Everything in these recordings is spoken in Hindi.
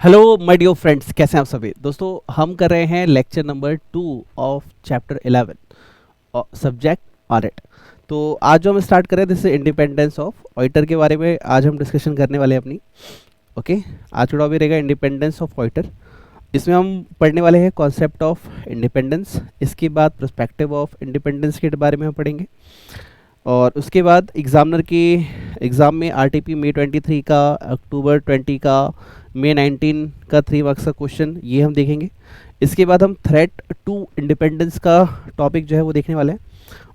हेलो माय डियर फ्रेंड्स, कैसे हैं आप सभी दोस्तों। हम कर रहे हैं lecture number 2 of chapter 11 subject audit. तो आज जो हम स्टार्ट कर रहे हैं दिस इंडिपेंडेंस ऑफ ऑडिटर के बारे में आज हम डिस्कशन करने वाले हैं अपनी। ओके, आज का टॉपिक रहेगा इंडिपेंडेंस ऑफ ऑडिटर। इसमें हम पढ़ने वाले हैं कॉन्सेप्ट ऑफ इंडिपेंडेंस, इसके बाद पर्सपेक्टिव ऑफ इंडिपेंडेंस के बारे में हम पढ़ेंगे और उसके बाद एग्जामिनर के एग्ज़ाम में आरटीपी मई 23 का, अक्टूबर 20 का, मई 19 का 3 मार्क्स का क्वेश्चन ये हम देखेंगे। इसके बाद हम थ्रेट टू इंडिपेंडेंस का टॉपिक जो है वो देखने वाले हैं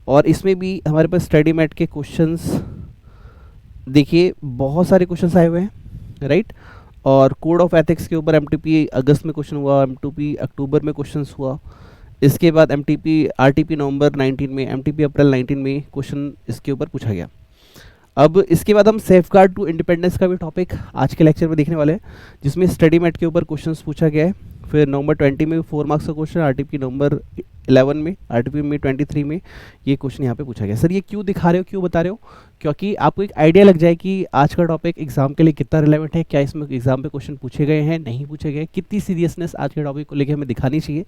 और इसमें भी हमारे पास स्टडी मैट के क्वेश्चंस देखिए बहुत सारे क्वेश्चंस आए हुए हैं, राइट। और कोड ऑफ एथिक्स के ऊपर एमटीपी अगस्त में क्वेश्चन हुआ, एमटीपी अक्टूबर में क्वेश्चंस हुआ। इसके बाद एमटीपी आरटीपी नवंबर 19 में, एमटीपी अप्रैल 19 में क्वेश्चन इसके ऊपर पूछा गया। अब इसके बाद हम सेफगार्ड टू इंडिपेंडेंस का भी टॉपिक आज के लेक्चर में देखने वाले हैं, जिसमें स्टडी मैट के ऊपर क्वेश्चंस पूछा गया है। फिर नवंबर 20 में 4 मार्क्स का क्वेश्चन, आरटीपी नवंबर 11 में, आरटीपी में 23 में ये क्वेश्चन यहाँ पे पूछा गया। सर ये क्यों दिखा रहे हो, क्यों बता रहे हो? क्योंकि आपको एक आइडिया लग जाए कि आज का टॉपिक एग्जाम के लिए कितना रिलेवेंट है, क्या इसमें एग्जाम पे क्वेश्चन पूछे गए हैं, नहीं पूछे गए, कितनी सीरियसनेस आज के टॉपिक को लेकर हमें दिखानी चाहिए,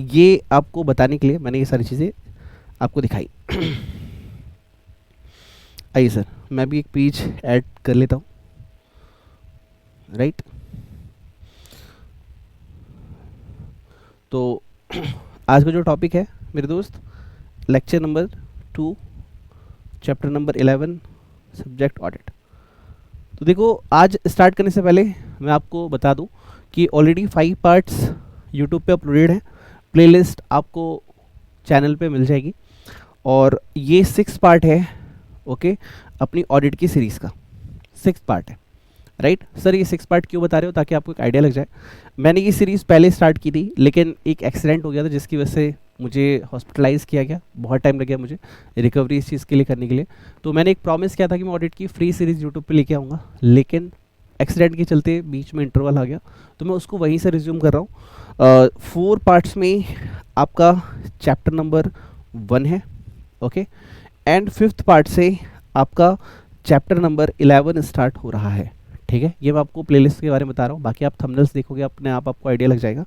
ये आपको बताने के लिए मैंने ये सारी चीज़ें आपको दिखाई। आइए सर, मैं भी एक पेज ऐड कर लेता हूँ, राइट। तो आज का जो टॉपिक है मेरे दोस्त, lecture number 2 chapter number 11 subject audit. तो देखो, आज स्टार्ट करने से पहले मैं आपको बता दूं कि ऑलरेडी 5 पार्ट्स यूट्यूब पे अपलोडेड हैं। प्लेलिस्ट आपको चैनल पे मिल जाएगी और ये 6 पार्ट है, ओके, अपनी ऑडिट की सीरीज़ का 6 पार्ट है, राइट। सर ये 6 पार्ट क्यों बता रहे हो? ताकि आपको एक आइडिया लग जाए। मैंने ये सीरीज़ पहले स्टार्ट की थी लेकिन एक एक्सीडेंट हो गया था जिसकी वजह से मुझे हॉस्पिटलाइज किया गया, बहुत टाइम लग गया मुझे रिकवरी इस चीज़ के लिए करने के लिए। तो मैंने एक प्रॉमिस किया था कि मैं ऑडिट की फ्री सीरीज़ यूट्यूब पे लेके आऊँगा, लेकिन एक्सीडेंट के चलते बीच में इंटरवल आ गया तो मैं उसको वहीं से रिज्यूम कर रहा हूँ। 4 पार्ट्स में आपका चैप्टर नंबर 1 है, ओके, एंड 5th पार्ट से आपका चैप्टर नंबर 11 स्टार्ट हो रहा है, ठीक है। ये मैं आपको प्लेलिस्ट के बारे में बता रहा हूँ, बाकी आप थंबनेल्स देखोगे अपने आप आपको आइडिया लग जाएगा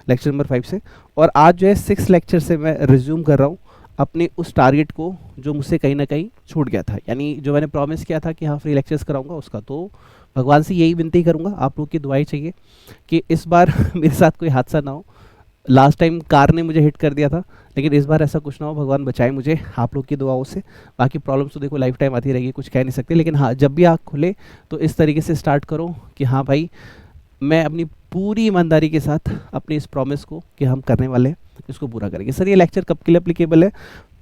लेक्चर नंबर 5 से। और आज जो है 6 लेक्चर से मैं रिज्यूम कर रहा हूँ अपने उस टारगेट को जो मुझसे कहीं ना कहीं छूट गया था, यानी जो मैंने प्रॉमिस किया था कि हाँ फ्री लेक्चर्स कराऊंगा उसका। तो भगवान से यही विनती करूँगा, आप लोग की दुआएं चाहिए कि इस बार मेरे साथ कोई हादसा ना हो। लास्ट टाइम कार ने मुझे हिट कर दिया था, लेकिन इस बार ऐसा कुछ ना हो, भगवान बचाए मुझे आप लोग की दुआओं से। बाकी प्रॉब्लम्स तो देखो लाइफ टाइम आती रहेगी, कुछ कह नहीं सकते, लेकिन हाँ जब भी आँख खुले तो इस तरीके से स्टार्ट करो कि हाँ भाई मैं अपनी पूरी ईमानदारी के साथ अपनी इस प्रॉमिस को कि हम करने वाले हैं इसको पूरा करेंगे। सर ये लेक्चर कब के लिए अप्लीकेबल है?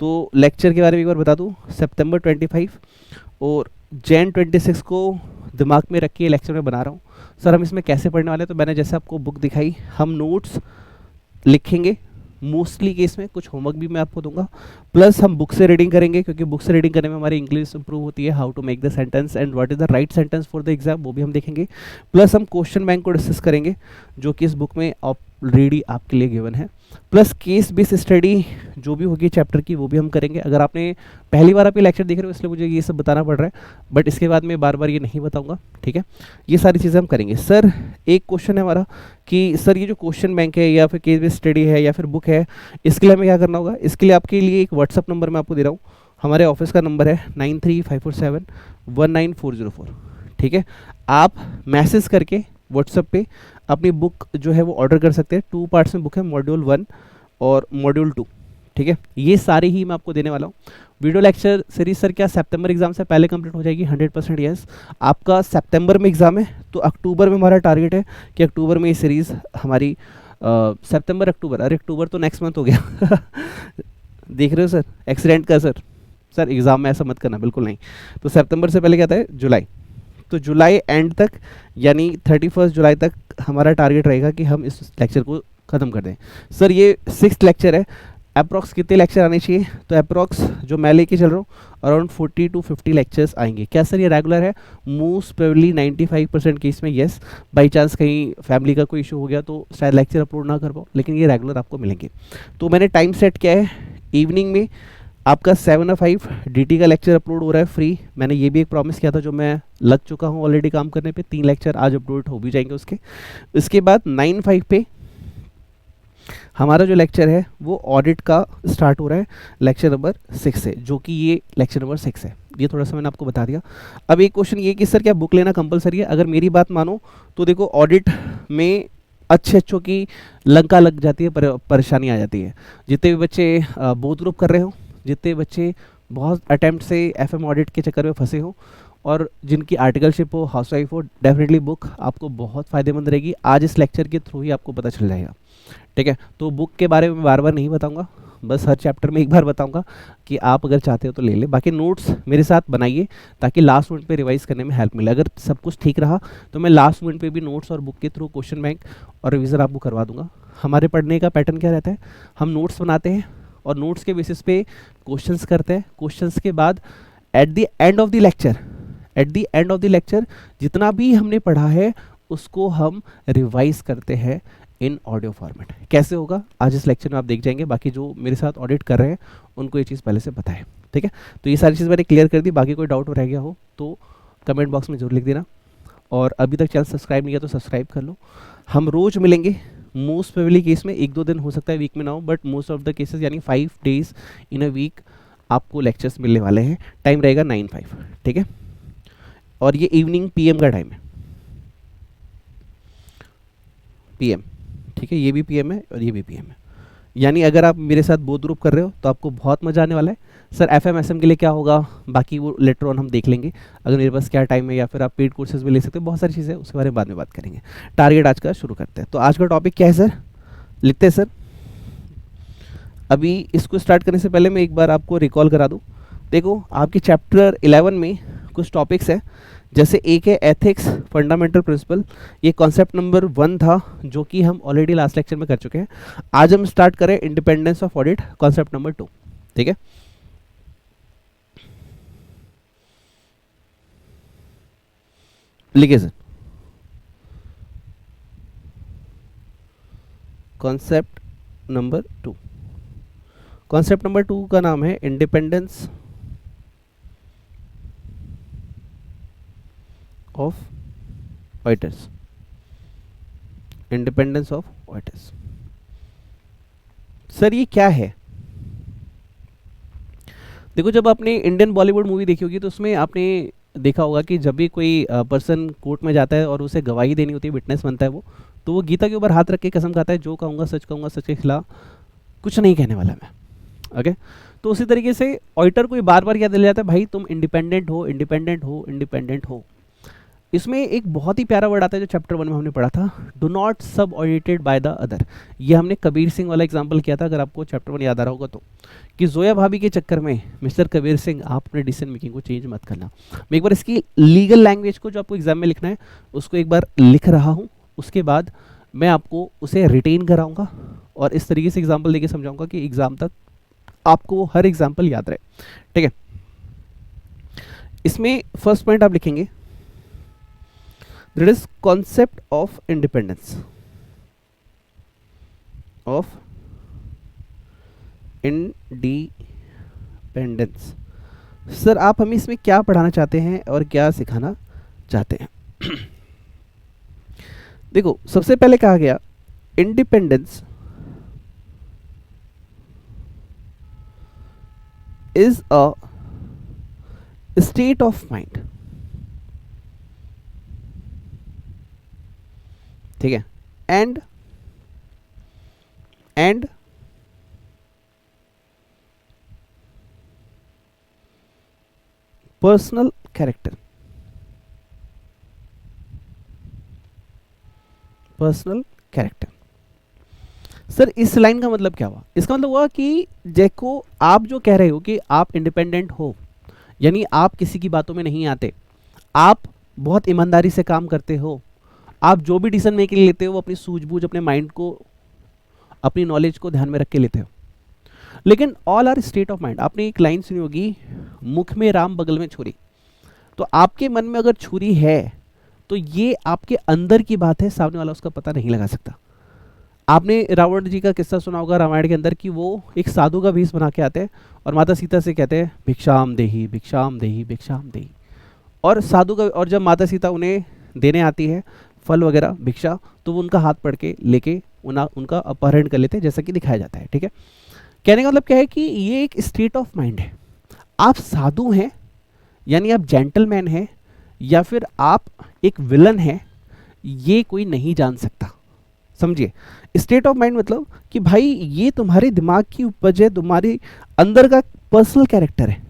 तो लेक्चर के बारे में एक बार बता दूँ, सितंबर 25 और जैन 26 को दिमाग में रख के लेक्चर में बना रहा हूँ। सर हम इसमें कैसे पढ़ने वाले हैं? तो मैंने जैसे आपको बुक दिखाई, हम नोट्स लिखेंगे मोस्टली केस में, कुछ होमवर्क भी मैं आपको दूंगा, प्लस हम बुक से रीडिंग करेंगे क्योंकि बुक से रीडिंग करने में हमारी इंग्लिश इंप्रूव होती है। How to make the sentence and what is the right sentence for the exam, वो भी हम देखेंगे। प्लस हम क्वेश्चन बैंक को डिस्कस करेंगे जो कि इस बुक में ऑलरेडी आपके लिए गिवन है। प्लस केस बेस्ड स्टडी जो भी होगी चैप्टर की वो भी हम करेंगे। अगर आपने पहली बार आप ये लेक्चर देख रहे हो इसलिए मुझे ये सब बताना पड़ रहा है, बट इसके बाद मैं बार बार ये नहीं बताऊंगा, ठीक है। ये सारी चीज़ें हम करेंगे। सर एक क्वेश्चन है हमारा कि सर ये जो क्वेश्चन बैंक है या फिर केस बेस्ड स्टडी है या फिर बुक है, इसके लिए हमें क्या करना होगा? इसके लिए आपके लिए एक व्हाट्सअप नंबर मैं आपको दे रहा हूँ, हमारे ऑफिस का नंबर है 9354719404, ठीक है। आप मैसेज करके व्हाट्सएप पे अपनी बुक जो है वो ऑर्डर कर सकते हैं। 2 पार्ट्स में बुक है, मॉड्यूल 1 और मॉड्यूल 2, ठीक है। ये सारे ही मैं आपको देने वाला हूँ। वीडियो लेक्चर सीरीज सर क्या सितंबर एग्जाम से पहले कंप्लीट हो जाएगी? 100% यस। आपका सितंबर में एग्जाम है तो अक्टूबर में हमारा टारगेट है कि अक्टूबर में ये सीरीज़ हमारी सितंबर अक्टूबर, अरे अक्टूबर तो नेक्स्ट मंथ हो गया देख रहे हो सर एक्सीडेंट का? सर एग्ज़ाम में ऐसा मत करना, बिल्कुल नहीं। तो सितंबर से पहले क्या था? जुलाई। तो जुलाई एंड तक यानी 31 जुलाई तक हमारा टारगेट रहेगा कि हम इस लेक्चर को ख़त्म कर दें। सर ये 6th लेक्चर है, अप्रॉक्स कितने लेक्चर आने चाहिए? तो अप्रॉक्स जो मैं लेके चल रहा हूँ अराउंड 40 to 50 लेक्चर्स आएंगे। क्या सर ये रेगुलर है? मोस्ट प्रोबेबली 95% केस में येस। बाई चांस कहीं फैमिली का कोई इशू हो गया तो शायद लेक्चर अपलोड ना कर पाओ, लेकिन ये रेगुलर आपको मिलेंगे। तो मैंने टाइम सेट किया है इवनिंग में आपका 7 और 5 DT का लेक्चर अपलोड हो रहा है फ्री। मैंने ये भी एक प्रॉमिस किया था जो मैं लग चुका हूँ ऑलरेडी काम करने पे। 3 लेक्चर आज अपलोड हो भी जाएंगे उसके। इसके बाद 9/5 पे हमारा जो लेक्चर है वो ऑडिट का स्टार्ट हो रहा है, लेक्चर नंबर 6 से, जो कि ये लेक्चर नंबर 6 है। ये थोड़ा सा मैंने आपको बता दिया। अब एक क्वेश्चन ये कि सर क्या बुक लेना कंपलसरी है? अगर मेरी बात मानो तो देखो, ऑडिट में अच्छों की लंका लग जाती है, परेशानी आ जाती है। जितने भी बच्चे बोथ ग्रुप कर रहे हो, जितने बच्चे बहुत अटैम्प्ट से FM ऑडिट के चक्कर में फंसे हो, और जिनकी आर्टिकलशिप हो, हाउसवाइफ हो, डेफिनेटली बुक आपको बहुत फ़ायदेमंद रहेगी। आज इस लेक्चर के थ्रू ही आपको पता चल जाएगा, ठीक है। तो बुक के बारे में बार बार नहीं बताऊंगा, बस हर चैप्टर में एक बार बताऊंगा कि आप अगर चाहते हो तो ले ले। बाकी नोट्स मेरे साथ बनाइए ताकि लास्ट मिनट पे रिवाइज करने में हेल्प मिले। अगर सब कुछ ठीक रहा तो मैं लास्ट मिनट पे भी नोट्स और बुक के थ्रू क्वेश्चन बैंक और रिवीजन आपको करवा दूंगा। हमारे पढ़ने का पैटर्न क्या रहता है, हम नोट्स बनाते हैं और नोट्स के बेसिस पे क्वेश्चंस करते हैं। क्वेश्चंस के बाद at the end of the lecture जितना भी हमने पढ़ा है उसको हम रिवाइज करते हैं इन ऑडियो फॉर्मेट। कैसे होगा आज इस लेक्चर में आप देख जाएंगे। बाकी जो मेरे साथ ऑडिट कर रहे हैं उनको ये चीज़ पहले से पता है, ठीक है। तो ये सारी चीज़ मैंने क्लियर कर दी। बाकी कोई डाउट रह गया हो तो कमेंट बॉक्स में जरूर लिख देना, और अभी तक चैनल सब्सक्राइब नहीं किया तो सब्सक्राइब कर लो। हम रोज़ मिलेंगे, मोस्ट प्रोबेबली केस में 1-2 दिन हो सकता है वीक में ना हो, but most of the cases यानी 5 डेज इन अ वीक आपको लेक्चर्स मिलने वाले हैं। टाइम रहेगा 9-5, ठीक है। और ये इवनिंग PM का टाइम है, PM, ठीक है। ये भी PM है और ये भी PM है। यानी अगर आप मेरे साथ बोथ ग्रुप कर रहे हो तो आपको बहुत मजा आने वाला है। सर FM SM के लिए क्या होगा, बाकी वो लेटर ऑन हम देख लेंगे, अगर मेरे पास क्या टाइम है, या फिर आप पेड कोर्सेज भी ले सकते हो। बहुत सारी चीज़ें उसके बारे में बाद में बात करेंगे। टारगेट आज का शुरू करते हैं। तो आज का टॉपिक क्या है सर, लिखते हैं सर। अभी इसको स्टार्ट करने से पहले मैं एक बार आपको रिकॉल करा दूँ। देखो, आपके चैप्टर 11 में कुछ टॉपिक्स हैं, जैसे एक है एथिक्स फंडामेंटल प्रिंसिपल। ये कॉन्सेप्ट नंबर 1 था जो कि हम ऑलरेडी लास्ट लेक्चर में कर चुके हैं। आज हम स्टार्ट करें independence of audit, concept number 2, ठीक है। लिखिए sir, concept number 2। Concept number 2 का नाम है independence of auditors. Independence of auditors sir ये क्या है? देखो, जब आपने इंडियन बॉलीवुड मूवी देखी होगी तो उसमें आपने देखा होगा कि जब भी कोई पर्सन कोर्ट में जाता है और उसे गवाही देनी होती है, विटनेस बनता है वो, तो वो गीता के ऊपर हाथ रख के कसम खाता है, जो कहूँगा सच के खिलाफ कुछ नहीं कहने वाला मैं, ओके। तो उसी तरीके से ऑडिटर को बार बार याद दिलाया जाता है, भाई तुम इंडिपेंडेंट हो, इंडिपेंडेंट हो, इंडिपेंडेंट हो। इसमें एक बहुत ही प्यारा वर्ड आता है जो चैप्टर 1 में हमने पढ़ा था, डू नॉट सब ऑडिटेड बाय द अदर। ये हमने कबीर सिंह वाला एग्जांपल किया था, अगर आपको चैप्टर 1 याद आ रहा होगा तो, कि जोया भाभी के चक्कर में मिस्टर कबीर सिंह आप अपने डिसीजन मेकिंग को चेंज मत करना। मैं एक बार इसकी लीगल लैंग्वेज को जो आपको एग्जाम में लिखना है उसको एक बार लिख रहा हूँ, उसके बाद मैं आपको उसे रिटेन कराऊंगा और इस तरीके से एग्जाम्पल देके समझाऊंगा कि एग्जाम तक आपको वो हर एग्जाम्पल याद रहे, ठीक है। इसमें फर्स्ट पॉइंट आप लिखेंगे, there is concept of independence sir आप हमें इसमें क्या पढ़ाना चाहते हैं और क्या सिखाना चाहते हैं? देखो, सबसे पहले कहा गया independence is a state of mind, ठीक है, एंड पर्सनल कैरेक्टर। सर इस लाइन का मतलब क्या हुआ? इसका मतलब हुआ कि देखो, आप जो कह रहे हो कि आप इंडिपेंडेंट हो, यानी आप किसी की बातों में नहीं आते, आप बहुत ईमानदारी से काम करते हो, आप जो भी डिसीजन मेकिंग लेते हो वो अपनी सूझबूझ, अपने माइंड को, अपनी नॉलेज को ध्यान में रख के लेते हो। लेकिन all are state of mind. आपने एक लाइन सुनी होगी, मुख में राम बगल में छुरी। तो आपके मन में अगर छुरी है तो ये आपके अंदर की बात है, सामने वाला उसका पता नहीं लगा सकता। आपने रावण जी का किस्सा सुना होगा रामायण के अंदर, कि वो एक साधु का भेष बना के आते हैं और माता सीता से कहते हैं भिक्षाम देही भिक्षाम देही भिक्षाम देही। और साधु का, और जब माता सीता उन्हें देने आती है फल वगैरह भिक्षा, तो वो उनका हाथ पकड़ के लेके उनका अपहरण कर लेते हैं, जैसा कि दिखाया जाता है। ठीक है, कहने का मतलब क्या है कि ये एक स्टेट ऑफ माइंड है। आप साधु हैं यानी आप जेंटलमैन हैं, या फिर आप एक विलन हैं, ये कोई नहीं जान सकता। समझिए, स्टेट ऑफ माइंड मतलब कि भाई ये तुम्हारे दिमाग की उपज है, तुम्हारे अंदर का पर्सनल कैरेक्टर है।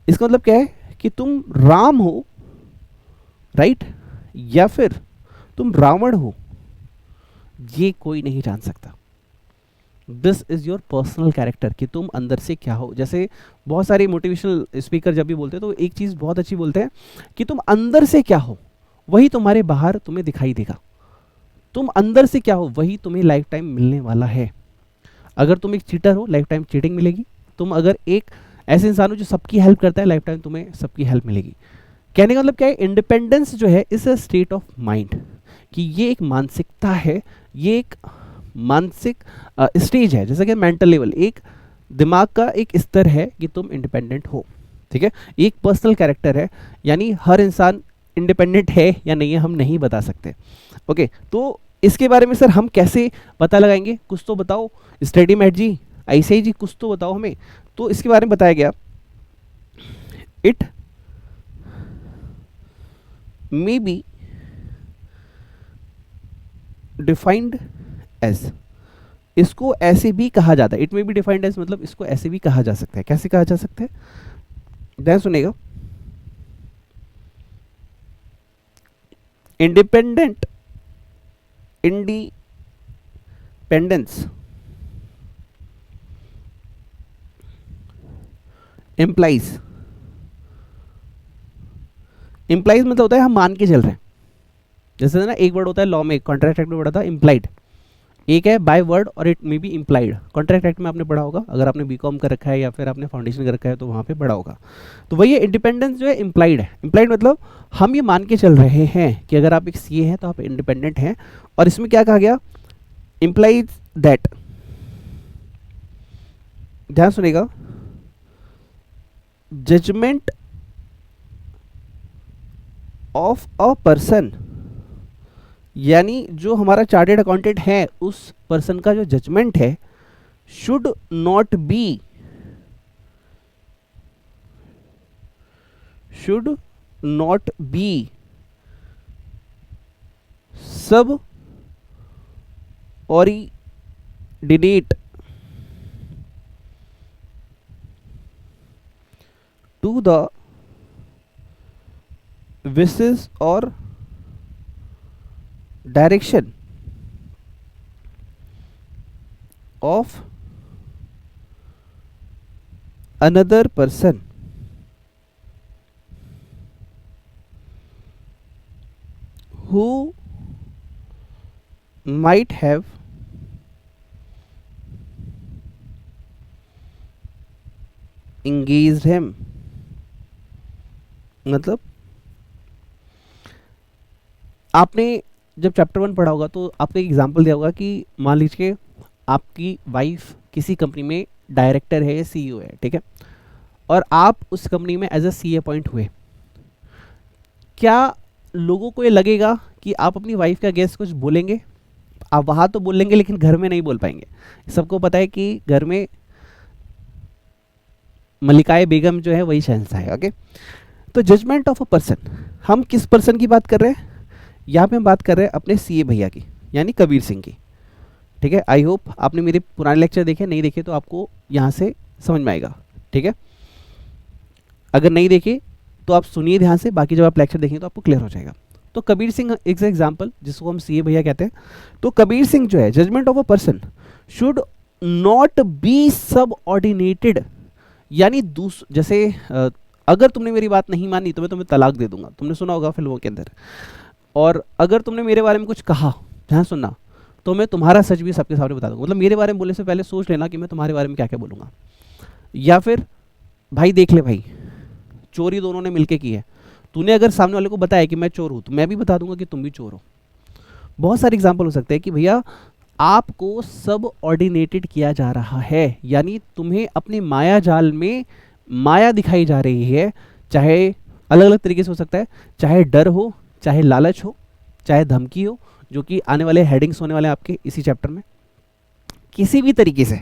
इसका मतलब क्या है कि तुम राम हो, राइट, या फिर तुम रावण हो, ये कोई नहीं जान सकता। This is your personal character, कि तुम अंदर से क्या हो। जैसे बहुत सारे मोटिवेशनल स्पीकर जब भी बोलते हैं तो एक चीज़ बहुत अच्छी बोलते हैं कि तुम अंदर से क्या हो वही तुम्हारे बाहर तुम्हें दिखाई देगा। तुम अंदर से क्या हो वही तुम्हें लाइफ टाइम मिलने वाला है। अगर तुम एक चीटर हो, लाइफ टाइम चीटिंग मिलेगी। तुम अगर एक ऐसे इंसान हो जो सबकी हेल्प करता है, लाइफ टाइम तुम्हें सबकी हेल्प मिलेगी। कहने का मतलब क्या है, इंडिपेंडेंस जो है is a state of mind, कि ये एक मानसिकता है, ये एक मानसिक स्टेज है, जैसा कि मेंटल लेवल, एक दिमाग का एक स्तर है कि तुम इंडिपेंडेंट हो। ठीक है, एक पर्सनल कैरेक्टर है, यानी हर इंसान इंडिपेंडेंट है या नहीं है हम नहीं बता सकते। ओके, तो इसके बारे में सर हम कैसे पता लगाएंगे, कुछ तो बताओ स्टडी मैट जी, ऐसे जी कुछ तो बताओ हमें। तो इसके बारे में बताया गया, it may be defined as, इसको ऐसे भी कहा जाता है। It may be defined as मतलब इसको ऐसे भी कहा जा सकता है। कैसे कहा जा सकता है, ध्यान सुनेगा। इंडिपेंडेंस इम्प्लाइज मतलब होता है हम मान के चल रहे हैं। जैसे ना एक वर्ड होता है लॉ में, कॉन्ट्रैक्ट एक्ट में पढ़ा था इम्प्लाइड, एक है बाय वर्ड और it may B implied. Contract act में आपने पढ़ा होगा, अगर आपने बीकॉम कर रखा है या फिर आपने फाउंडेशन कर रखा है तो वहाँ पे पढ़ा होगा। तो वही इंडिपेंडेंस जो है इम्प्लाइड है। इम्प्लाइड मतलब हम ये मान के चल रहे हैं कि अगर आप एक सीए हैं तो आप इंडिपेंडेंट हैं। और इसमें क्या कहा गया, इम्प्लाइज दैट, ध्यान सुनेगा, जजमेंट ऑफ अ पर्सन, यानी जो हमारा चार्टेड अकाउंटेंट है उस पर्सन का जो जजमेंट है, शुड नॉट बी सब ordinate to the wishes or direction of another person who might have engaged him। मतलब आपने जब चैप्टर 1 पढ़ा होगा तो आपको एक एग्जांपल दिया होगा कि मान लीजिए आपकी वाइफ किसी कंपनी में डायरेक्टर है या सीईओ है, ठीक है, और आप उस कंपनी में एज अ सी अपॉइंट हुए। क्या लोगों को ये लगेगा कि आप अपनी वाइफ का अगेंस्ट कुछ बोलेंगे? आप वहाँ तो बोल लेंगे लेकिन घर में नहीं बोल पाएंगे। सबको पता है कि घर में मलिकाए बेगम जो है वही शहंशाह है। ओके, तो जजमेंट ऑफ अ पर्सन, हम किस पर्सन की बात कर रहे हैं? यहाँ पे हम बात कर रहे हैं अपने सीए भैया की, यानी कबीर सिंह की। ठीक है, आई होप आपने मेरे पुराने लेक्चर देखे, नहीं देखे तो आपको यहाँ से समझ में आएगा। ठीक है, अगर नहीं देखे तो आप सुनिए ध्यान से, बाकी जब आप लेक्चर देखेंगे तो आपको क्लियर हो जाएगा। तो कबीर सिंह एक एग्जाम्पल, जिसको हम सीए भैया कहते हैं। तो कबीर सिंह जो है, judgment of a person should not be subordinated, यानी जैसे अगर तुमने मेरी बात नहीं मानी तो मैं तुम्हें तलाक दे दूंगा, तुमने सुना होगा फिल्मों के अंदर। और अगर तुमने मेरे बारे में कुछ कहा, ध्यान सुनना, तो मैं तुम्हारा सच भी सबके सामने बता दूंगा। मतलब मेरे बारे में बोलने से पहले सोच लेना कि मैं तुम्हारे बारे में क्या क्या बोलूँगा। या फिर भाई देख ले भाई, चोरी दोनों ने मिलके की है, तूने अगर सामने वाले को बताया कि मैं चोर हूँ तो मैं भी बता दूंगा कि तुम भी चोर हो। बहुत सारे एग्जाम्पल हो सकते हैं कि भैया आपको सब ऑर्डिनेटेड किया जा रहा है, यानी तुम्हें अपने माया जाल में माया दिखाई जा रही है। चाहे अलग अलग तरीके से हो सकता है, चाहे डर हो, चाहे लालच हो, चाहे धमकी हो, जो कि आने वाले हेडिंग्स होने वाले हैं आपके इसी चैप्टर में। किसी भी तरीके से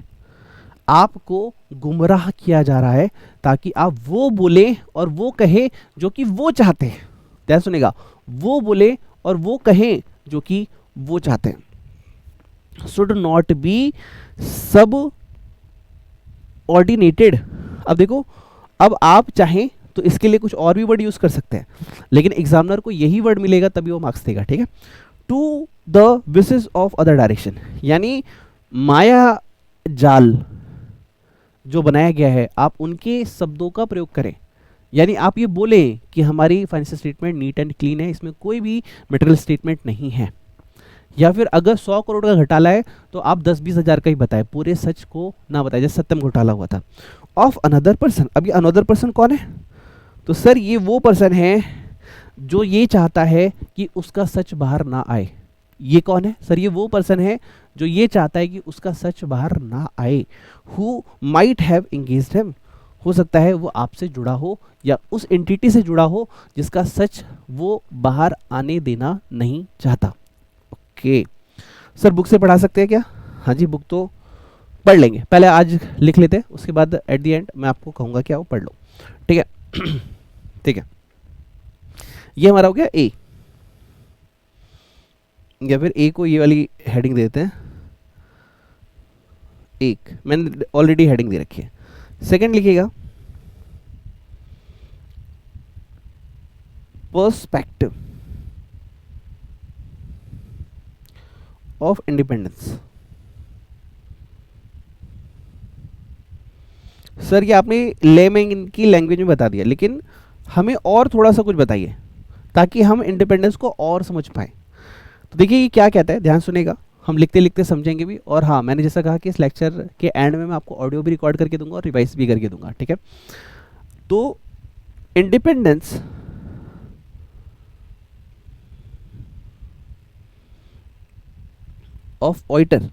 आपको गुमराह किया जा रहा है ताकि आप वो बोले और वो कहे जो कि वो चाहते हैं। ध्यान सुनेगा, वो बोले और वो कहे जो कि वो चाहते हैं। शुड नॉट बी सब ऑर्डिनेटेड। अब देखो, अब आप चाहें तो इसके लिए कुछ और भी वर्ड यूज कर सकते हैं, लेकिन एग्जामिनर को यही वर्ड मिलेगा तभी वो मार्क्स देगा, ठीक है। To the wishes of other direction, यानी माया जाल जो बनाया गया है आप उनके शब्दों का प्रयोग करें। यानी आप ये बोलें कि हमारी financial statement neat and clean है, इसमें कोई भी मटेरियल स्टेटमेंट नहीं है। या फिर अगर 100 करोड़ का घोटाला है तो आप 10-20 हज़ार का ही बताएं, पूरे सच को ना बताएं, जैसे सत्यम घोटाला हुआ था। ऑफ अनदर पर्सन, अब ये अनदर पर्सन कौन है? तो सर ये वो पर्सन है जो ये चाहता है कि उसका सच बाहर ना आए। ये कौन है? सर ये वो पर्सन है जो ये चाहता है कि उसका सच बाहर ना आए। Who might have engaged him, हो सकता है वो आपसे जुड़ा हो या उस एंटिटी से जुड़ा हो जिसका सच वो बाहर आने देना नहीं चाहता। ओके सर, बुक से पढ़ा सकते हैं क्या? हाँ जी, बुक तो पढ़ लेंगे, पहले आज लिख लेते हैं, उसके बाद एट द एंड मैं आपको कहूँगा क्या वो पढ़ लो, ठीक है। ठीक है, ये हमारा हो गया ए, या फिर ए को ये वाली हेडिंग देते हैं, एक मैंने ऑलरेडी हेडिंग दे रखी है। सेकंड लिखिएगा पर्सपेक्टिव ऑफ इंडिपेंडेंस। सर ये आपने लेमैन की लैंग्वेज में बता दिया, लेकिन हमें और थोड़ा सा कुछ बताइए ताकि हम इंडिपेंडेंस को और समझ पाए। तो देखिए ये क्या कहता है, ध्यान सुनेगा, हम लिखते लिखते समझेंगे भी। और हाँ, मैंने जैसा कहा कि इस लेक्चर के एंड में मैं आपको ऑडियो भी रिकॉर्ड करके दूंगा और रिवाइज भी करके दूंगा, ठीक है। तो independence of auditor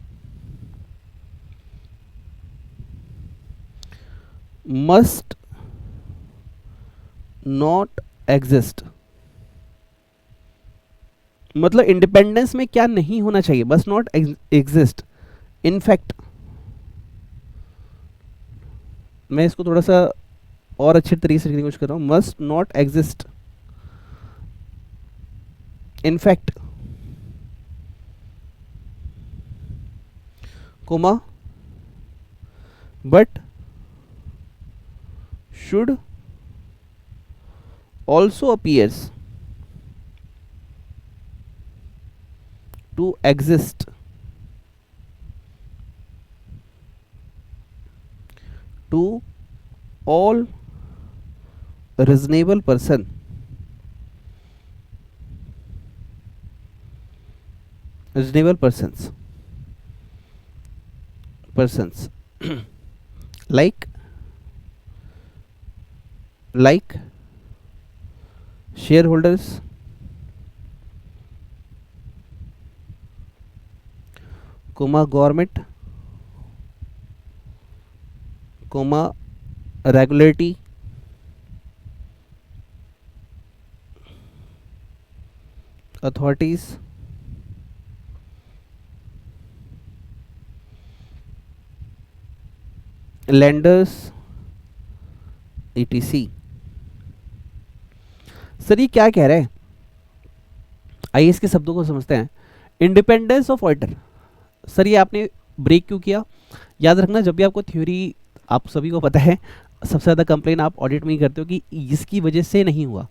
must not exist, मतलब इंडिपेंडेंस में क्या नहीं होना चाहिए, मस्ट नॉट एग्जिस्ट। इनफैक्ट मैं इसको थोड़ा सा और अच्छे तरीके से लिखने की कोशिश कर रहा हूं, must not exist in fact, comma, but should also appears to exist to all reasonable persons like shareholders, government, regulatory authorities, lenders, etc। Sir ये क्या कह रहे हैं, आइए इसके शब्दों को समझते हैं। इंडिपेंडेंस ऑफ ऑडिटर, सर ये आपने ब्रेक क्यों किया? याद रखना, जब भी आपको थ्योरी, आप सभी को पता है सबसे ज़्यादा कंप्लेन आप ऑडिट में ही करते हो कि इसकी वजह से नहीं हुआ।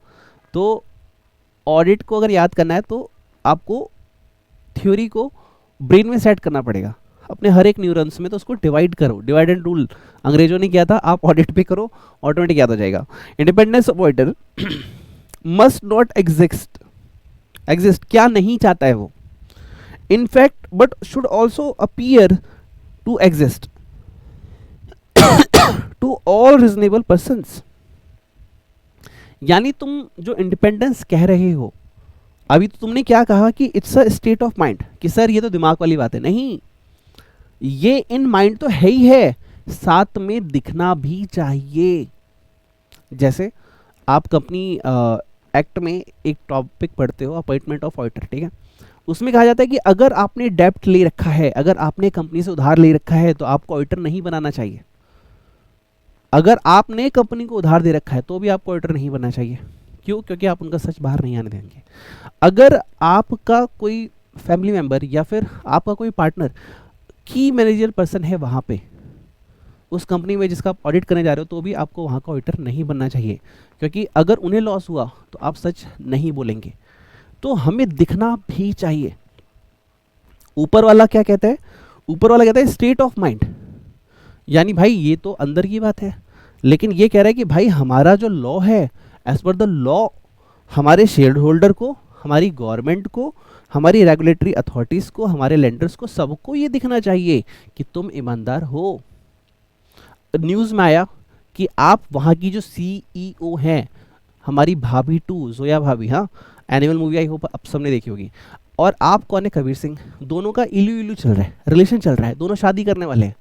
तो ऑडिट को अगर याद करना है तो आपको थ्योरी को ब्रेन में सेट करना पड़ेगा अपने हर एक न्यूरॉन्स में। तो उसको डिवाइड करो, डिवाइड एंड रूल अंग्रेजों ने किया था, आप ऑडिट पे करो, ऑटोमेटिक याद हो जाएगा। Independence of auditor must not exist, क्या नहीं चाहता है वो, in fact but should also appear to exist to all reasonable persons. यानी तुम जो इंडिपेंडेंस कह रहे हो, अभी तो तुमने क्या कहा कि it's a state of mind, कि सर ये तो दिमाग वाली बात है। नहीं, ये इन माइंड तो है ही है, साथ में दिखना भी चाहिए। जैसे आप कंपनी एक्ट में एक टॉपिक पढ़ते हो, अपॉइंटमेंट ऑफ ऑडिटर, ठीक है। उसमें कहा जाता है कि अगर आपने डेब्ट ले रखा है, अगर आपने कंपनी से उधार ले रखा है, तो आपको ऑडिटर नहीं बनाना चाहिए। अगर आपने कंपनी को उधार दे रखा है तो भी आपको ऑडिटर नहीं बनना चाहिए। क्यों? क्योंकि आप उनका सच बाहर नहीं आने देंगे। अगर आपका कोई फैमिली मेंबर या फिर आपका कोई पार्टनर की मैनेजर पर्सन है वहां पे उस कंपनी में जिसका आप ऑडिट करने जा रहे हो, तो भी आपको वहां का ऑडिटर नहीं बनना चाहिए, क्योंकि अगर उन्हें लॉस हुआ तो आप सच नहीं बोलेंगे। तो हमें दिखना भी चाहिए। ऊपर वाला क्या कहता है? ऊपर वाला कहता है स्टेट ऑफ माइंड, यानी भाई ये तो अंदर की बात है, लेकिन ये कह रहा है कि भाई हमारा जो लॉ है, एज पर द लॉ, हमारे शेयर होल्डर को, हमारी गवर्नमेंट को, हमारी रेगुलेटरी अथॉरिटीज को, हमारे लेंडर्स को, सबको ये दिखना चाहिए कि तुम ईमानदार हो। न्यूज़ में आया कि आप वहाँ की जो सीईओ हैं, हमारी भाभी टू, जोया भाभी, हाँ, एनिमल मूवी आई होप आप सबने देखी होगी, और आप कौन है, कबीर सिंह, दोनों का इलू इलू चल रहा है, रिलेशन चल रहा है, दोनों शादी करने वाले हैं।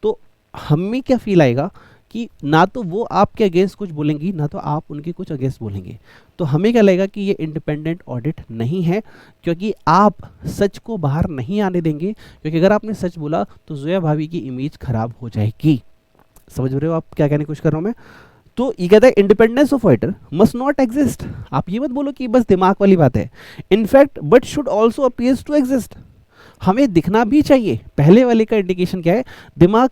तो हमें क्या फील आएगा कि ना तो वो आपके अगेंस्ट कुछ बोलेंगी, ना तो आप उनके कुछ अगेंस्ट बोलेंगे। तो हमें क्या लगेगा कि ये इंडिपेंडेंट ऑडिट नहीं है, क्योंकि आप सच को बाहर नहीं आने देंगे। क्योंकि अगर आपने सच बोला तो जोया भाभी की इमेज खराब हो जाएगी। समझ रहे हो आप क्या कहने की कोशिश कर रहा हूं मैं? तो ये कहता है independence of auditor must not exist. आप ये मत बोलो कि बस दिमाग वाली बात है, in fact but should also appears to exist. हमें दिखना भी चाहिए। पहले वाले का इंडिकेशन क्या है? दिमाग,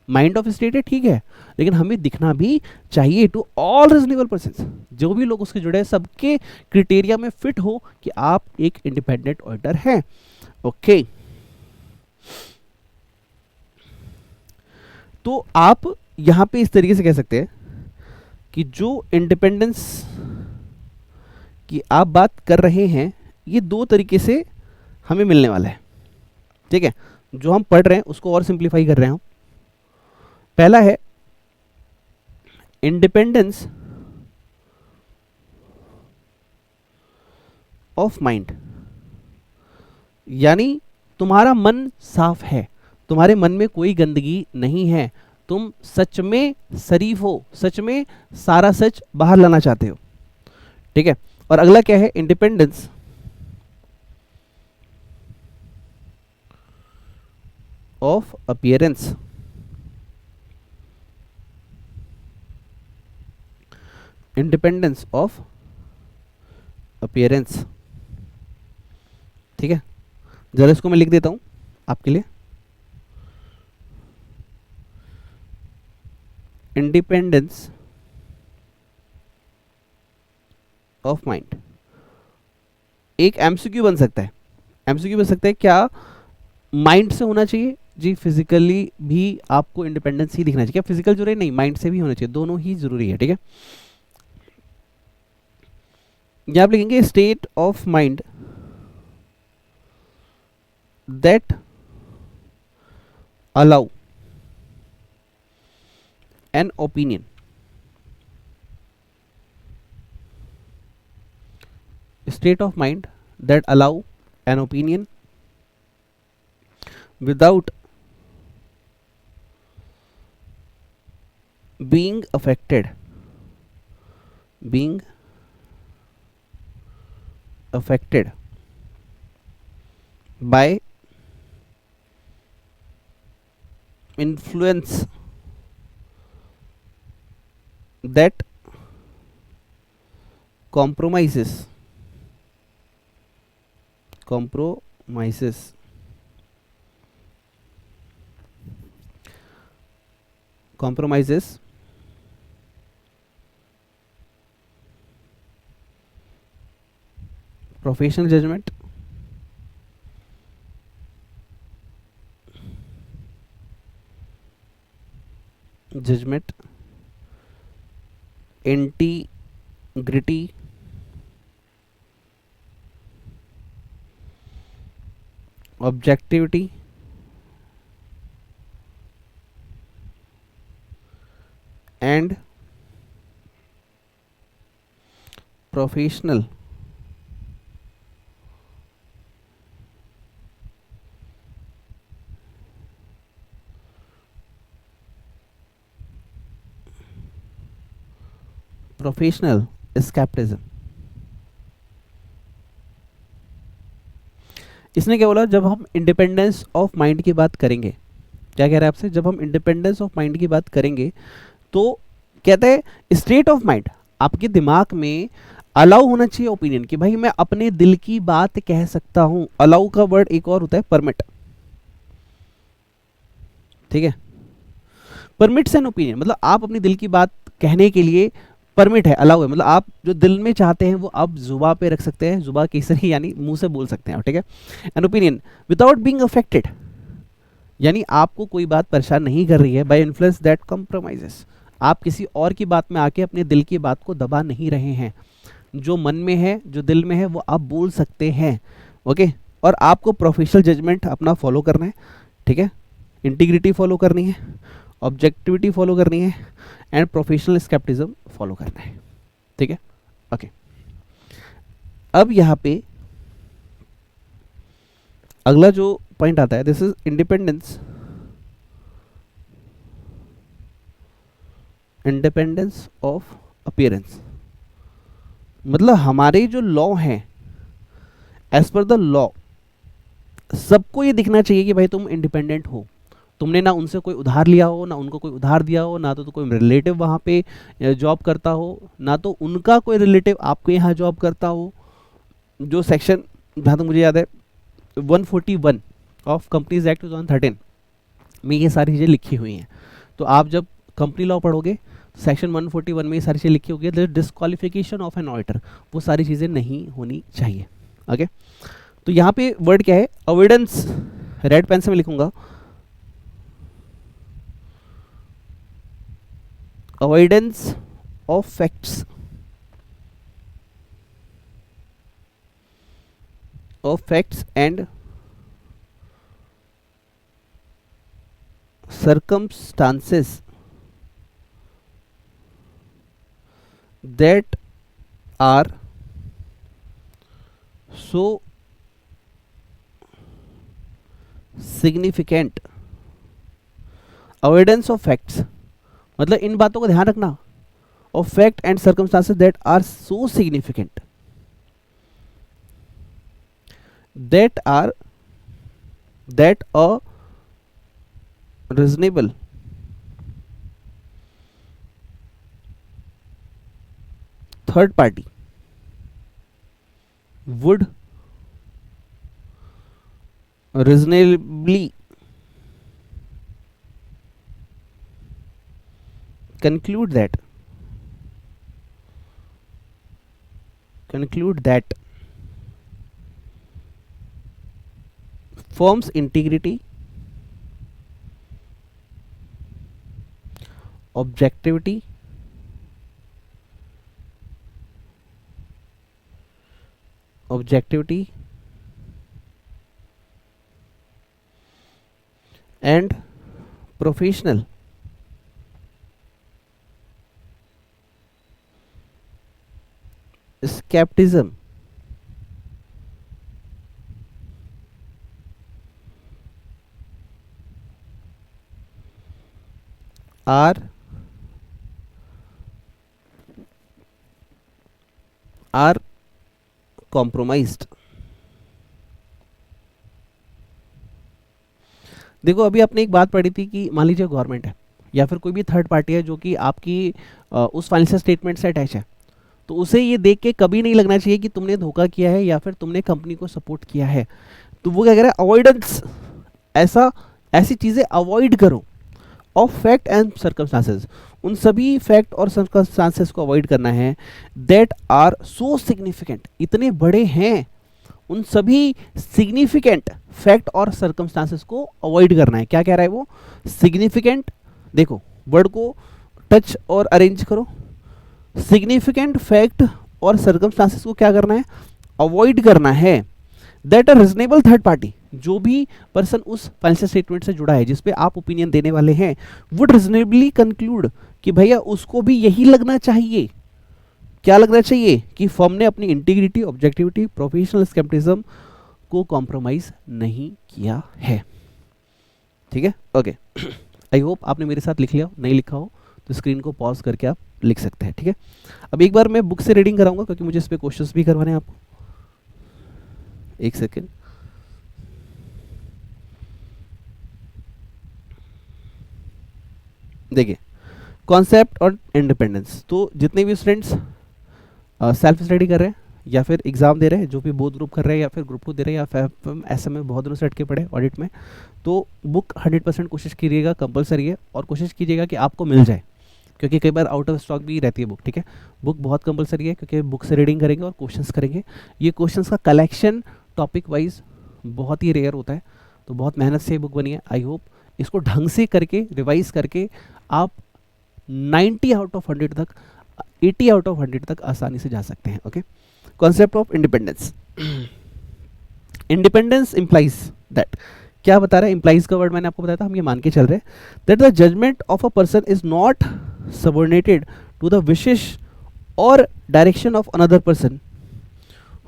माइंड ऑफ स्टेट है, ठीक है, लेकिन हमें दिखना भी चाहिए टू ऑल रीजनेबल पर्सन। जो भी लोग उसके जुड़े हैं सबके क्रिटेरिया में फिट हो कि आप एक इंडिपेंडेंट ऑडिटर हैं। ओके, तो आप यहां पे इस तरीके से कह सकते हैं कि जो इंडिपेंडेंस की आप बात कर रहे हैं, ये दो तरीके से हमें मिलने वाला है, ठीक है। जो हम पढ़ रहे हैं उसको और सिंप्लीफाई कर रहे हैं हम। पहला है इंडिपेंडेंस ऑफ माइंड, यानी तुम्हारा मन साफ है, तुम्हारे मन में कोई गंदगी नहीं है, तुम सच में शरीफ हो, सच में सारा सच बाहर लाना चाहते हो, ठीक है। और अगला क्या है? Independence of appearance, independence of appearance, ठीक है। जरा इसको मैं लिख देता हूं आपके लिए। इंडिपेंडेंस ऑफ माइंड एक एमसीक्यू बन सकता है। एमसीक्यू बन सकता है क्या? माइंड से होना चाहिए जी, फिजिकली भी आपको इंडिपेंडेंस ही दिखना चाहिए क्या? फिजिकल जरूरी नहीं, माइंड से भी होना चाहिए, दोनों ही जरूरी है, ठीक है। यहां आप लिखेंगे state of mind that allow an opinion, state of mind that allow an opinion without being affected by influence that compromises professional judgment, integrity, objectivity, and professional professional scepticism. इसने क्या बोला, जब हम इंडिपेंडेंस ऑफ माइंड की बात करेंगे, क्या कह रहा है आपसे, जब हम इंडिपेंडेंस ऑफ माइंड की बात करेंगे तो कहते हैं स्टेट ऑफ माइंड, आपके दिमाग में अलाउ होना चाहिए ओपिनियन कि भाई मैं अपने दिल की बात कह सकता हूं। अलाउ का वर्ड एक और होता है परमिट, ठीक है। परमिट्स एन ओपिनियन मतलब आप अपने दिल की बात कहने के लिए परमिट है, अलाउ है, मतलब आप जो दिल में चाहते हैं वो आप जुबा पे रख सकते हैं, जुबा केसरी यानी मुंह से बोल सकते हैं, ठीक है। An opinion without being affected, यानी आपको कोई बात परेशान नहीं कर रही है, बाय इन्फ्लुएंस दैट कॉम्प्रोमाइजेस, आप किसी और की बात में आके अपने दिल की बात को दबा नहीं रहे हैं। जो मन में है, जो दिल में है, वो आप बोल सकते हैं, ओके। और आपको प्रोफेशनल जजमेंट अपना फॉलो करना है, ठीक है। इंटीग्रिटी फॉलो करनी है, ऑब्जेक्टिविटी फॉलो करनी है एंड प्रोफेशनल स्केप्टिज्म फॉलो करना है, ठीक है, ओके। अब यहाँ पे अगला जो पॉइंट आता है, this is independence, independence of appearance. मतलब हमारे जो लॉ हैं, एज पर द लॉ सबको ये दिखना चाहिए कि भाई तुम इंडिपेंडेंट हो, तुमने ना उनसे कोई उधार लिया हो, ना उनको कोई उधार दिया हो, ना तो कोई रिलेटिव वहाँ पे जॉब करता हो, ना तो उनका कोई रिलेटिव आपके यहाँ जॉब करता हो। जो सेक्शन, जहाँ तक मुझे याद है 141 ऑफ कंपनीज एक्ट 2013 में ये सारी चीज़ें लिखी हुई हैं। तो आप जब कंपनी लॉ पढ़ोगे सेक्शन 141 में ये सारी चीज़ें लिखी होगी, डिस्क्वालिफिकेशन ऑफ एन ऑडिटर, वो सारी चीज़ें नहीं होनी चाहिए, ओके। तो यहाँ पे वर्ड क्या है, अवॉइडेंस, रेड पेन से मैं लिखूंगा, avoidance of facts, of facts and circumstances that are so significant, avoidance of facts मतलब इन बातों को ध्यान रखना, of fact and circumstances that are so significant, that a reasonable third party would reasonably conclude that firm's integrity, objectivity and professional skepticism are compromised। देखो अभी आपने एक बात पढ़ी थी कि मान लीजिए गवर्नमेंट है या फिर कोई भी थर्ड पार्टी है जो कि आपकी उस फाइनेंशियल स्टेटमेंट से अटैच है, तो उसे ये देख के कभी नहीं लगना चाहिए कि तुमने धोखा किया है या फिर तुमने कंपनी को सपोर्ट किया है। तो वो क्या कह रहा है, अवॉइडेंस, ऐसी चीज़ें अवॉइड करो, ऑफ फैक्ट एंड सर्कमस्टांसेस, उन सभी फैक्ट और सर्कमस्टांसेस को अवॉइड करना है, दैट आर सो सिग्निफिकेंट, इतने बड़े हैं, उन सभी सिग्निफिकेंट फैक्ट और सर्कमस्टांसेस को अवॉइड करना है। क्या कह रहा है वो, सिग्निफिकेंट, देखो वर्ड को टच और अरेंज करो, सिग्निफिकेंट फैक्ट और सर्कमस्टांसेस को क्या करना है, अवॉइड करना है। That a reasonable third party, जो भी पर्सन उस फाइनेंशियल स्टेटमेंट से जुड़ा है जिसपे आप ओपिनियन देने वाले हैं, वुड रीजनेबली कंक्लूड कि भैया उसको भी यही लगना चाहिए, क्या लगना चाहिए कि फर्म ने अपनी इंटीग्रिटी, ऑब्जेक्टिविटी, प्रोफेशनल स्केप्टिज्म को कॉम्प्रोमाइज नहीं किया है, ठीक है, ओके। आई होप आपने मेरे साथ लिख लिया, नहीं लिखा हो तो स्क्रीन को पॉज करके आप लिख सकते हैं, ठीक है। अब एक बार मैं बुक से रीडिंग कराऊंगा क्योंकि मुझे इस पे क्वेश्चंस भी करवाने हैं आपको। एक सेकेंड। देखिए, कॉन्सेप्ट और इंडिपेंडेंस, तो जितने भी स्टूडेंट्स सेल्फ स्टडी कर रहे हैं या फिर एग्जाम दे रहे हैं, जो भी बोथ ग्रुप कर रहे हैं या फिर ग्रुप 2 दे रहे हैं या फिर ऐसे में बहुत दिनों से अटके पड़े ऑडिट में, तो बुक 100% कोशिश कीजिएगा, कंपलसरी है, और कोशिश कीजिएगा कि आपको मिल जाए, क्योंकि कई बार आउट ऑफ स्टॉक भी रहती है बुक, ठीक है। बुक बहुत कंपलसरी है क्योंकि बुक से रीडिंग करेंगे और क्वेश्चंस करेंगे। ये क्वेश्चंस का कलेक्शन टॉपिक वाइज बहुत ही रेयर होता है, तो बहुत मेहनत से बुक बनी है। आई होप इसको ढंग से करके रिवाइज करके आप 90 आउट ऑफ 100 तक, 80 आउट ऑफ 100 तक आसानी से जा सकते हैं। Okay, concept of independence. Independence implies that, क्या बता रहा है, इंप्लाइज का वर्ड मैंने आपको बताया था, हम ये मान के चल रहे हैं that the judgement of a person is not subordinated to the wishes और direction of another person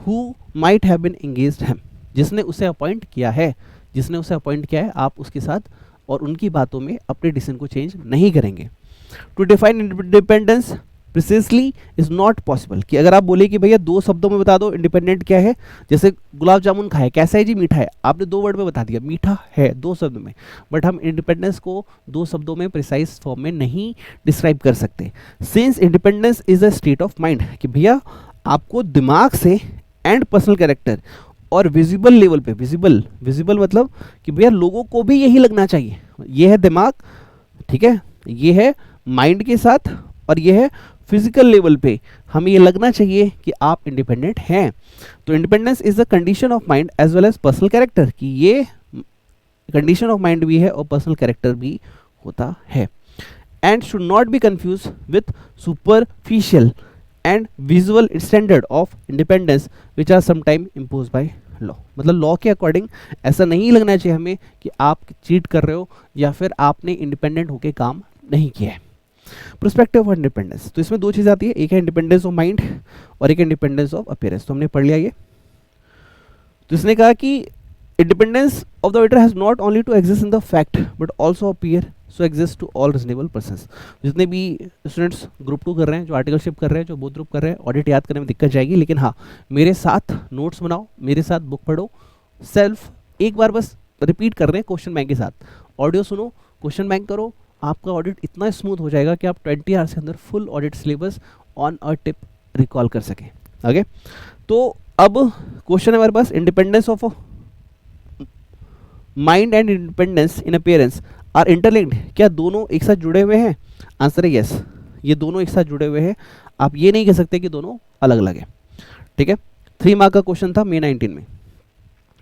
who might have been engaged him. जिसने उसे अपॉइंट किया है, जिसने उसे अपॉइंट किया है, आप उसके साथ और उनकी बातों में अपने डिसीजन को चेंज नहीं करेंगे। To define independence precisely is not possible, कि अगर आप बोले कि भैया 2 शब्दों में बता दो इंडिपेंडेंट क्या है, जैसे गुलाब जामुन खाए, कैसा है जी, मीठा है, आपने 2 वर्ड में बता दिया, मीठा है 2 शब्द में, बट हम इंडिपेंडेंस को 2 शब्दों में प्रिसाइज फॉर्म में नहीं डिस्क्राइब कर सकते। Since independence is a state of mind, कि भैया आपको दिमाग से एंड पर्सनल कैरेक्टर और विजिबल लेवल पे, विजिबल मतलब कि भैया लोगों को भी यही लगना चाहिए, ये है दिमाग, ठीक है, ये है माइंड के साथ, और ये है फिजिकल लेवल पे हमें ये लगना चाहिए कि आप इंडिपेंडेंट हैं। तो independence is the condition of mind as well as personal character, कि ये कंडीशन ऑफ माइंड भी है और पर्सनल कैरेक्टर भी होता है। And should not be confuse with superficial and visual standard of independence which are sometime impose by law, मतलब लॉ के अकॉर्डिंग ऐसा नहीं लगना चाहिए हमें कि आप चीट कर रहे हो या फिर आपने इंडिपेंडेंट होकर काम नहीं किया है। प्रोस्पेक्टिव ऑफ इंडिपेंडेंस, तो इसमें 2 चीज़ आती है, एक है इंडिपेंडेंस ऑफ माइंड और एक इंडिपेंडेंस ऑफ अपीयरेंस, तो हमने पढ़ लिया ये। तो इसने कहा कि independence of the waiter has not only to exist in the fact but also appear so exist to all reasonable persons. जितने भी स्टूडेंट्स ग्रुप 2 कर रहे हैं, जो आर्टिकलशिप कर रहे हैं, जो बोथ ग्रुप कर रहे हैं, ऑडिट याद करने में दिक्कत जाएगी, लेकिन हाँ मेरे साथ नोट्स बनाओ, मेरे साथ बुक पढ़ो, सेल्फ एक बार बस रिपीट कर रहे हैं क्वेश्चन बैंक के साथ, ऑडियो सुनो, क्वेश्चन बैंक करो, आपका ऑडिट इतना स्मूथ हो जाएगा कि आप 20 आवर्स के अंदर full audit syllabus on a tip recall कर सकें। ओके, तो अब क्वेश्चन है हमारे पास, independence of mind and independence in appearance are interlinked, क्या दोनों एक साथ जुड़े हुए हैं? आंसर है यस, ये दोनों एक साथ जुड़े हुए हैं, आप ये नहीं कह सकते कि दोनों अलग अलग है, ठीक है। 3 मार्क का क्वेश्चन था May 19 में।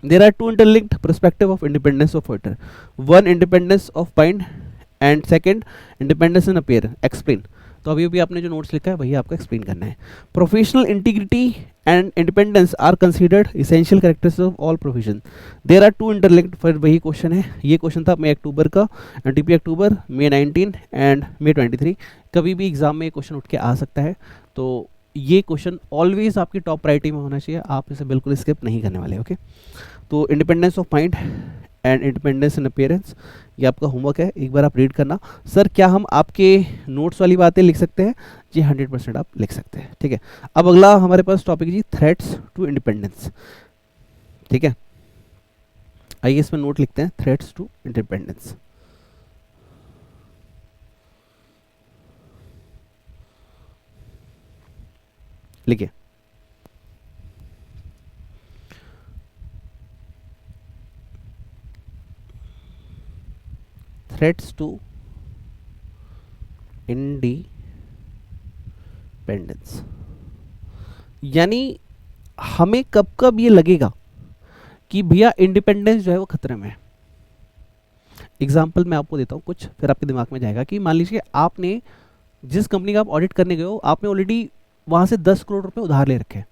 There are 2 interlinked perspective of independence of voter, one independence of mind and second independence in appearance. Explain. तो अभी अभी आपने जो नोट्स लिखा है वही आपको एक्सप्लेन करना है। Professional integrity and independence are considered essential characteristics of all profession. There are 2 interlinked, फिर वही क्वेश्चन है, ये क्वेश्चन था मई अक्टूबर का, TP October, May 19 and May 23। कभी भी एग्जाम में क्वेश्चन उठ के आ सकता है, तो ये क्वेश्चन ऑलवेज आपकी टॉप प्रायोरिटी में होना चाहिए, आप इसे बिल्कुल स्किप नहीं करने वाले। ओके, तो independence of mind and independence in appearance, ये आपका होमवर्क है, एक बार आप रीड करना। सर क्या हम आपके नोट्स वाली बातें लिख सकते हैं? जी 100% आप लिख सकते हैं, ठीक है। अब अगला हमारे पास topic G threats to independence, ठीक है। आइए इसमें नोट लिखते हैं, थ्रेट्स टू इंडिपेंडेंस। लिखिए, थ्रेट्स टू इंडिपेंडेंस, यानी हमें कब कब ये लगेगा कि भैया इंडिपेंडेंस जो है वो खतरे में है। एग्जाम्पल मैं आपको देता हूँ कुछ, फिर आपके दिमाग में जाएगा कि मान लीजिए आपने जिस कंपनी का आप ऑडिट करने गए हो, आपने ऑलरेडी वहां से 10 करोड़ रुपए उधार ले रखे हैं।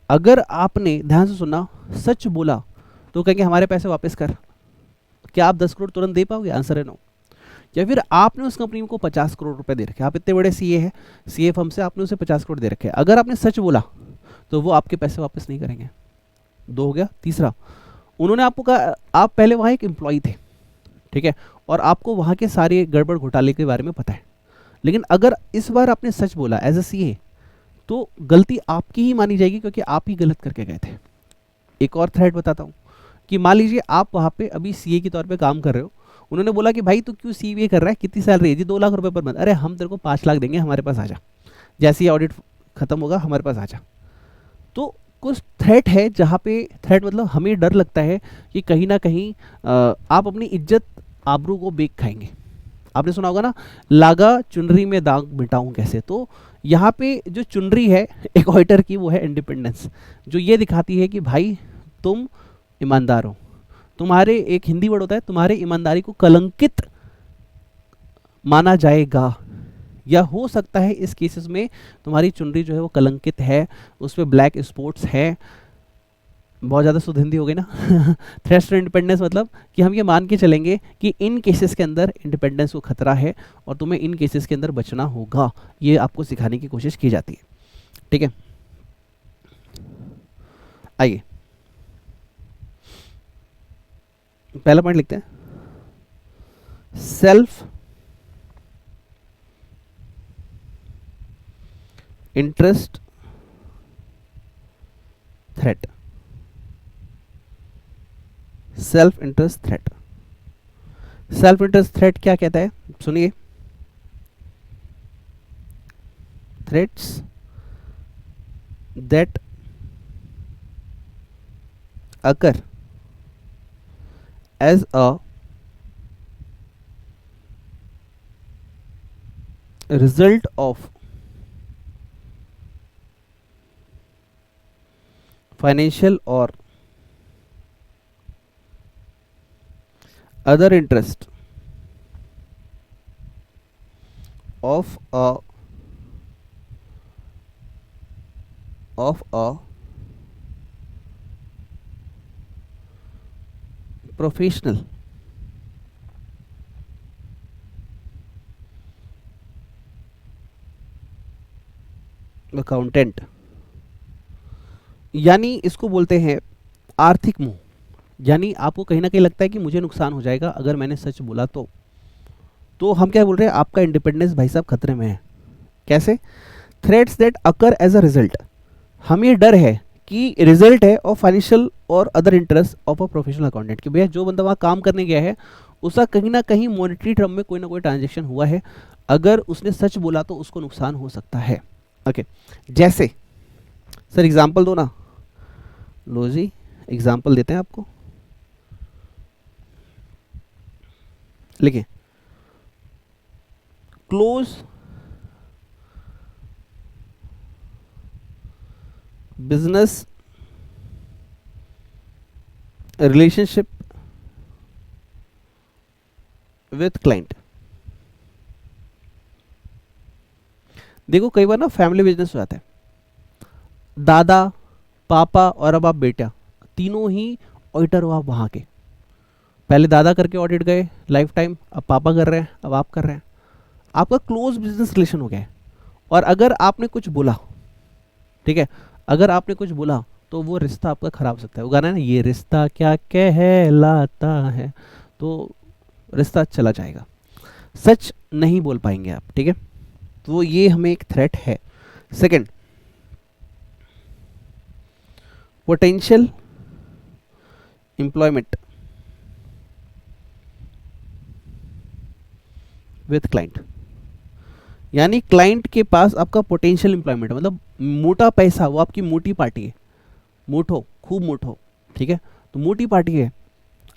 अगर आपने ध्यान से सुना, सच बोला, तो कहेंगे हमारे पैसे वापस कर। क्या आप 10 करोड़ तुरंत दे पाओगे? आंसर है नो। या फिर आपने उस कंपनी को 50 करोड़ रुपए दे रखे, आप इतने बड़े सीए हैं, सीए फर्म से आपने उसे 50 करोड़ दे रखे, अगर आपने सच बोला तो वो आपके पैसे वापस नहीं करेंगे। 2 हो गया। तीसरा, उन्होंने आपको कहा, आप पहले वहाँ एक एम्प्लॉय थे, ठीक है, और आपको वहाँ के सारे गड़बड़ घोटाले के बारे में पता है, लेकिन अगर इस बार आपने सच बोला एज अ सीए, तो गलती आपकी ही मानी जाएगी क्योंकि आप ही गलत करके गए थे। एक और थ्रेट बताता हूँ कि मान लीजिए आप वहाँ पे अभी सीए के तौर पे काम कर रहे हो, उन्होंने बोला कि भाई तू क्यों सीए कर रहा है, कितनी सैलरी है जी, 2 लाख रुपए पर मंथ, अरे हम तेरे को 5 लाख देंगे, हमारे पास आ जा, जैसे ही ऑडिट खत्म होगा हमारे पास आ जा। तो कुछ थ्रेट है जहाँ पे थ्रेट मतलब हमें डर लगता है कि कहीं ना कहीं आप अपनी इज्जत आबरू को बेच खाएंगे। आपने सुना होगा ना, लागा चुनरी में दाग मिटाऊं कैसे। तो यहाँ पे जो चुनरी है एक ऑडिटर की, वो है इंडिपेंडेंस, जो ये दिखाती है कि भाई तुम ईमानदार हो। तुम्हारे एक हिंदी वर्ड होता है, तुम्हारे ईमानदारी को कलंकित माना जाएगा, या हो सकता है इस केसेस में तुम्हारी चुनरी जो है वो कलंकित है, उस पर ब्लैक स्पॉट्स है। बहुत ज़्यादा शुद्ध हिंदी हो गई ना। थ्रेट्स टू इंडिपेंडेंस मतलब कि हम ये मान के चलेंगे कि इन केसेस के अंदर इंडिपेंडेंस को खतरा है और तुम्हें इन केसेस के अंदर बचना होगा, ये आपको सिखाने की कोशिश की जाती है। ठीक है, आइए पहला पॉइंट लिखते हैं, self interest threat. Self interest threat, self interest threat क्या कहता है, सुनिए। Threats that occur as a result of financial or other interest of a professional accountant, यानी इसको बोलते हैं आर्थिक मोह। यानी आपको कहीं ना कहीं लगता है कि मुझे नुकसान हो जाएगा अगर मैंने सच बोला तो हम क्या बोल रहे हैं, आपका इंडिपेंडेंस भाई साहब खतरे में है। कैसे? Threats that occur as a result, हमें डर है कि रिजल्ट है ऑफ फाइनेंशियल और other interest of a professional accountant, कि भैया जो बंदा वहाँ काम करने गया है उसका कहीं ना कहीं मॉनेटरी टर्म में कोई ना कोई ट्रांजेक्शन हुआ है, अगर उसने सच बोला तो उसको नुकसान हो सकता है। ओके, जैसे सर एग्जांपल दो ना, लो जी एग्जांपल देते हैं आपको, लिखिए close business relationship with client. देखो कई बार ना फैमिली बिजनेस हो जाता है, दादा पापा और अब आप बेटा तीनों ही ऑडिटर हो आप वहाँ के। पहले दादा करके ऑडिट गए लाइफ टाइम, अब पापा कर रहे हैं, अब आप कर रहे हैं, आपका क्लोज बिजनेस रिलेशन हो गया है। और अगर आपने कुछ बोला, ठीक है, अगर आपने कुछ बोला तो वो रिश्ता आपका खराब हो सकता है। वो गाना है ना, ये रिश्ता क्या कहलाता है, तो रिश्ता चला जाएगा, सच नहीं बोल पाएंगे आप। ठीक है, तो ये हमें एक थ्रेट है। Second, potential employment with client, यानी क्लाइंट के पास आपका पोटेंशियल एम्प्लॉयमेंट मतलब मोटा पैसा, वो आपकी मोटी पार्टी है, मोटो खूब मोटो, ठीक है, तो मोटी पार्टी है।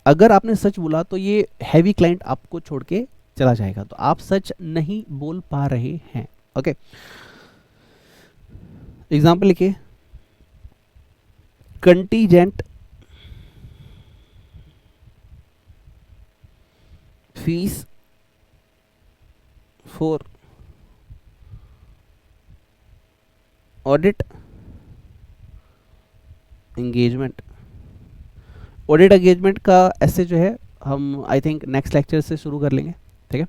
अगर आपने सच बोला तो ये हैवी क्लाइंट आपको छोड़ के चला जाएगा, तो आप सच नहीं बोल पा रहे हैं। ओके, एग्जाम्पल लिखिए, contingent fee for audit engagement. Audit engagement का ऐसे जो है हम आई थिंक नेक्स्ट लेक्चर से शुरू कर लेंगे। ठीक है,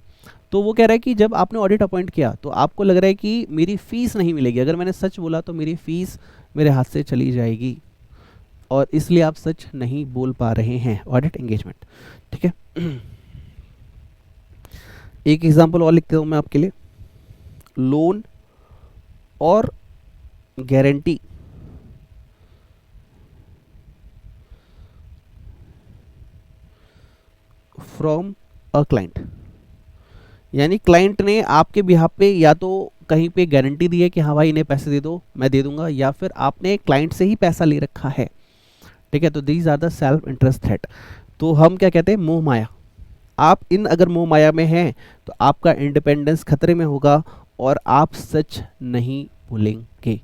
तो वो कह रहा है कि जब आपने ऑडिट अपॉइंट किया तो आपको लग रहा है कि मेरी फीस नहीं मिलेगी, अगर मैंने सच बोला तो मेरी फीस मेरे हाथ से चली जाएगी, और इसलिए आप सच नहीं बोल पा रहे हैं। ऑडिट एंगेजमेंट, ठीक है। एक एग्जांपल और लिखता हूं मैं आपके लिए, लोन और गारंटी फ्रॉम अ क्लाइंट, यानी क्लाइंट ने आपके बिहाफ पे या तो कहीं पे गारंटी दी है कि हाँ भाई इन्हें पैसे दे दो मैं दे दूंगा, या फिर आपने क्लाइंट से ही पैसा ले रखा है, ठीक है। तो these are the self interest threat. तो हम क्या कहते हैं, मोह माया। आप इन अगर मोह माया में हैं तो आपका इंडिपेंडेंस खतरे में होगा और आप सच नहीं बोलेंगे।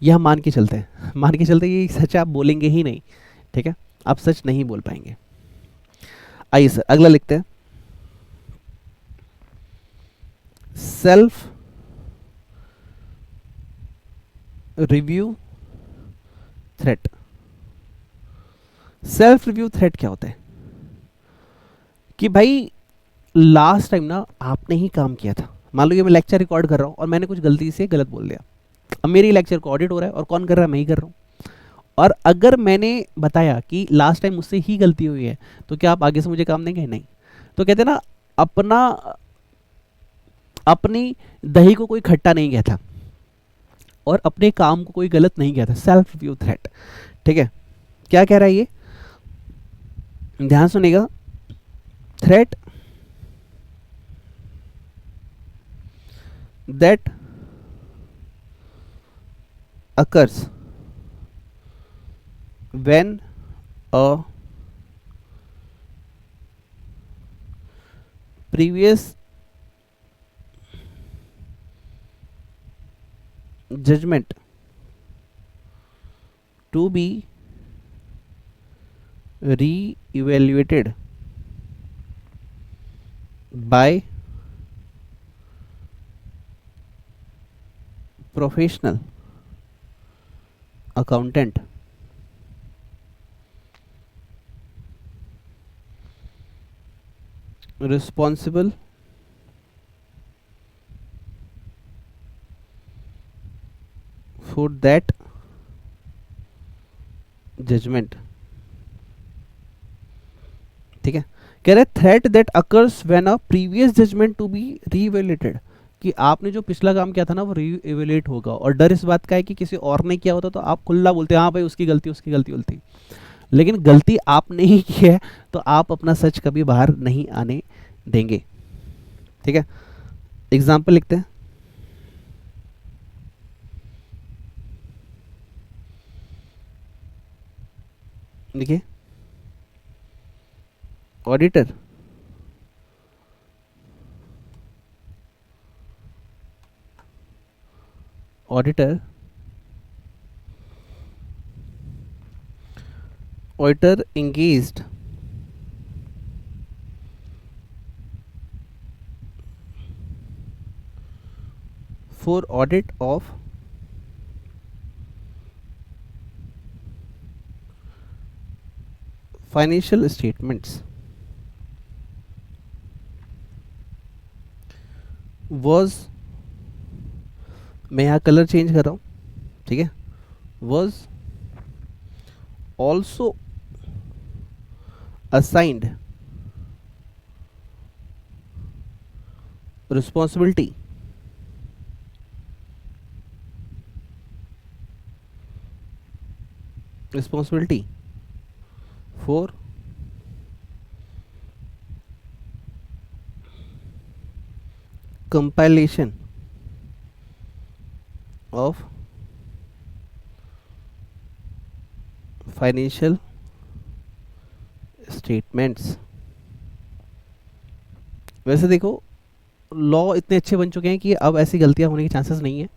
यह मान के चलते हैं, मान के चलते ये सच आप बोलेंगे ही नहीं, ठीक है, आप सच नहीं बोल पाएंगे। आइए सर अगला लिखते हैं, self review threat. Self review threat क्या होता है कि भाई लास्ट टाइम ना आपने ही काम किया था, मान लो ये मैं लेक्चर रिकॉर्ड कर रहा हूँ और मैंने कुछ गलती से गलत बोल दिया, अब मेरी लेक्चर को ऑडिट हो रहा है और कौन कर रहा है, मैं ही कर रहा हूँ। और अगर मैंने बताया कि लास्ट टाइम मुझसे ही गलती हुई है तो क्या आप आगे से मुझे काम देंगे, नहीं। तो कहते हैं ना, अपना अपनी दही को कोई खट्टा नहीं कहता और अपने काम को कोई गलत नहीं कहता। सेल्फ रिव्यू थ्रेट, ठीक है। क्या कह रहा है ये, ध्यान सुनिएगा, threat that occurs when a previous judgment to be re-evaluated by professional accountant responsible for that judgment, ठीक है। कह रहे threat that occurs when a previous judgement to be revaluated, कि आपने जो पिछला काम किया था ना वो रीइवेल्युएट होगा, और डर इस बात का है कि किसी और ने किया होता तो आप खुला बोलते हाँ भाई उसकी गलती होती, लेकिन गलती आपने ही की है तो आप अपना सच कभी बाहर नहीं आने देंगे, ठीक है। एग्जाम्पल लिखते हैं, देखिए, auditor auditor engaged for audit of financial statements was, मैं यहाँ कलर चेंज कर रहा हूँ, ठीक है, was also assigned responsibility for compilation of financial statements. वैसे देखो लॉ इतने अच्छे बन चुके हैं कि अब ऐसी गलतियां होने के चांसेस नहीं है।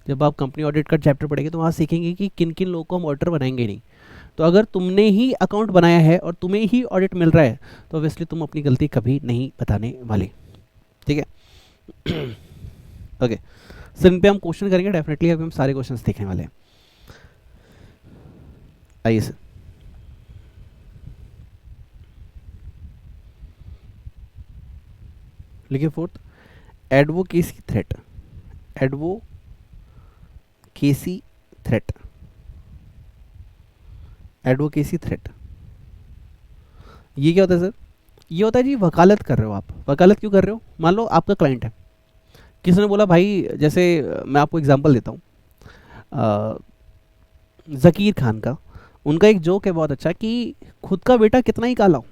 जब आप कंपनी ऑडिट का चैप्टर पढ़ेंगे तो वहाँ सीखेंगे कि किन किन लोगों को हम ऑडिटर बनाएंगे नहीं। तो अगर तुमने ही अकाउंट बनाया है और तुम्हें ही ऑडिट मिल रहा है तो ऑब्वियसली तुम अपनी गलती कभी नहीं बताने वाले, ठीक है। ओके सर, इन पे हम क्वेश्चन करेंगे डेफिनेटली, अभी हम सारे क्वेश्चंस देखने वाले हैं। आइए सर, लिखिए fourth, advocacy threat. Advocacy threat, advocacy threat ये क्या होता है सर? ये होता है जी, वकालत कर रहे हो आप। वकालत क्यों कर रहे हो? मान लो आपका क्लाइंट है, किसी ने बोला भाई, जैसे मैं आपको एग्जांपल देता हूँ, ज़कीर खान का, उनका एक जोक है बहुत अच्छा कि खुद का बेटा कितना ही काला हो,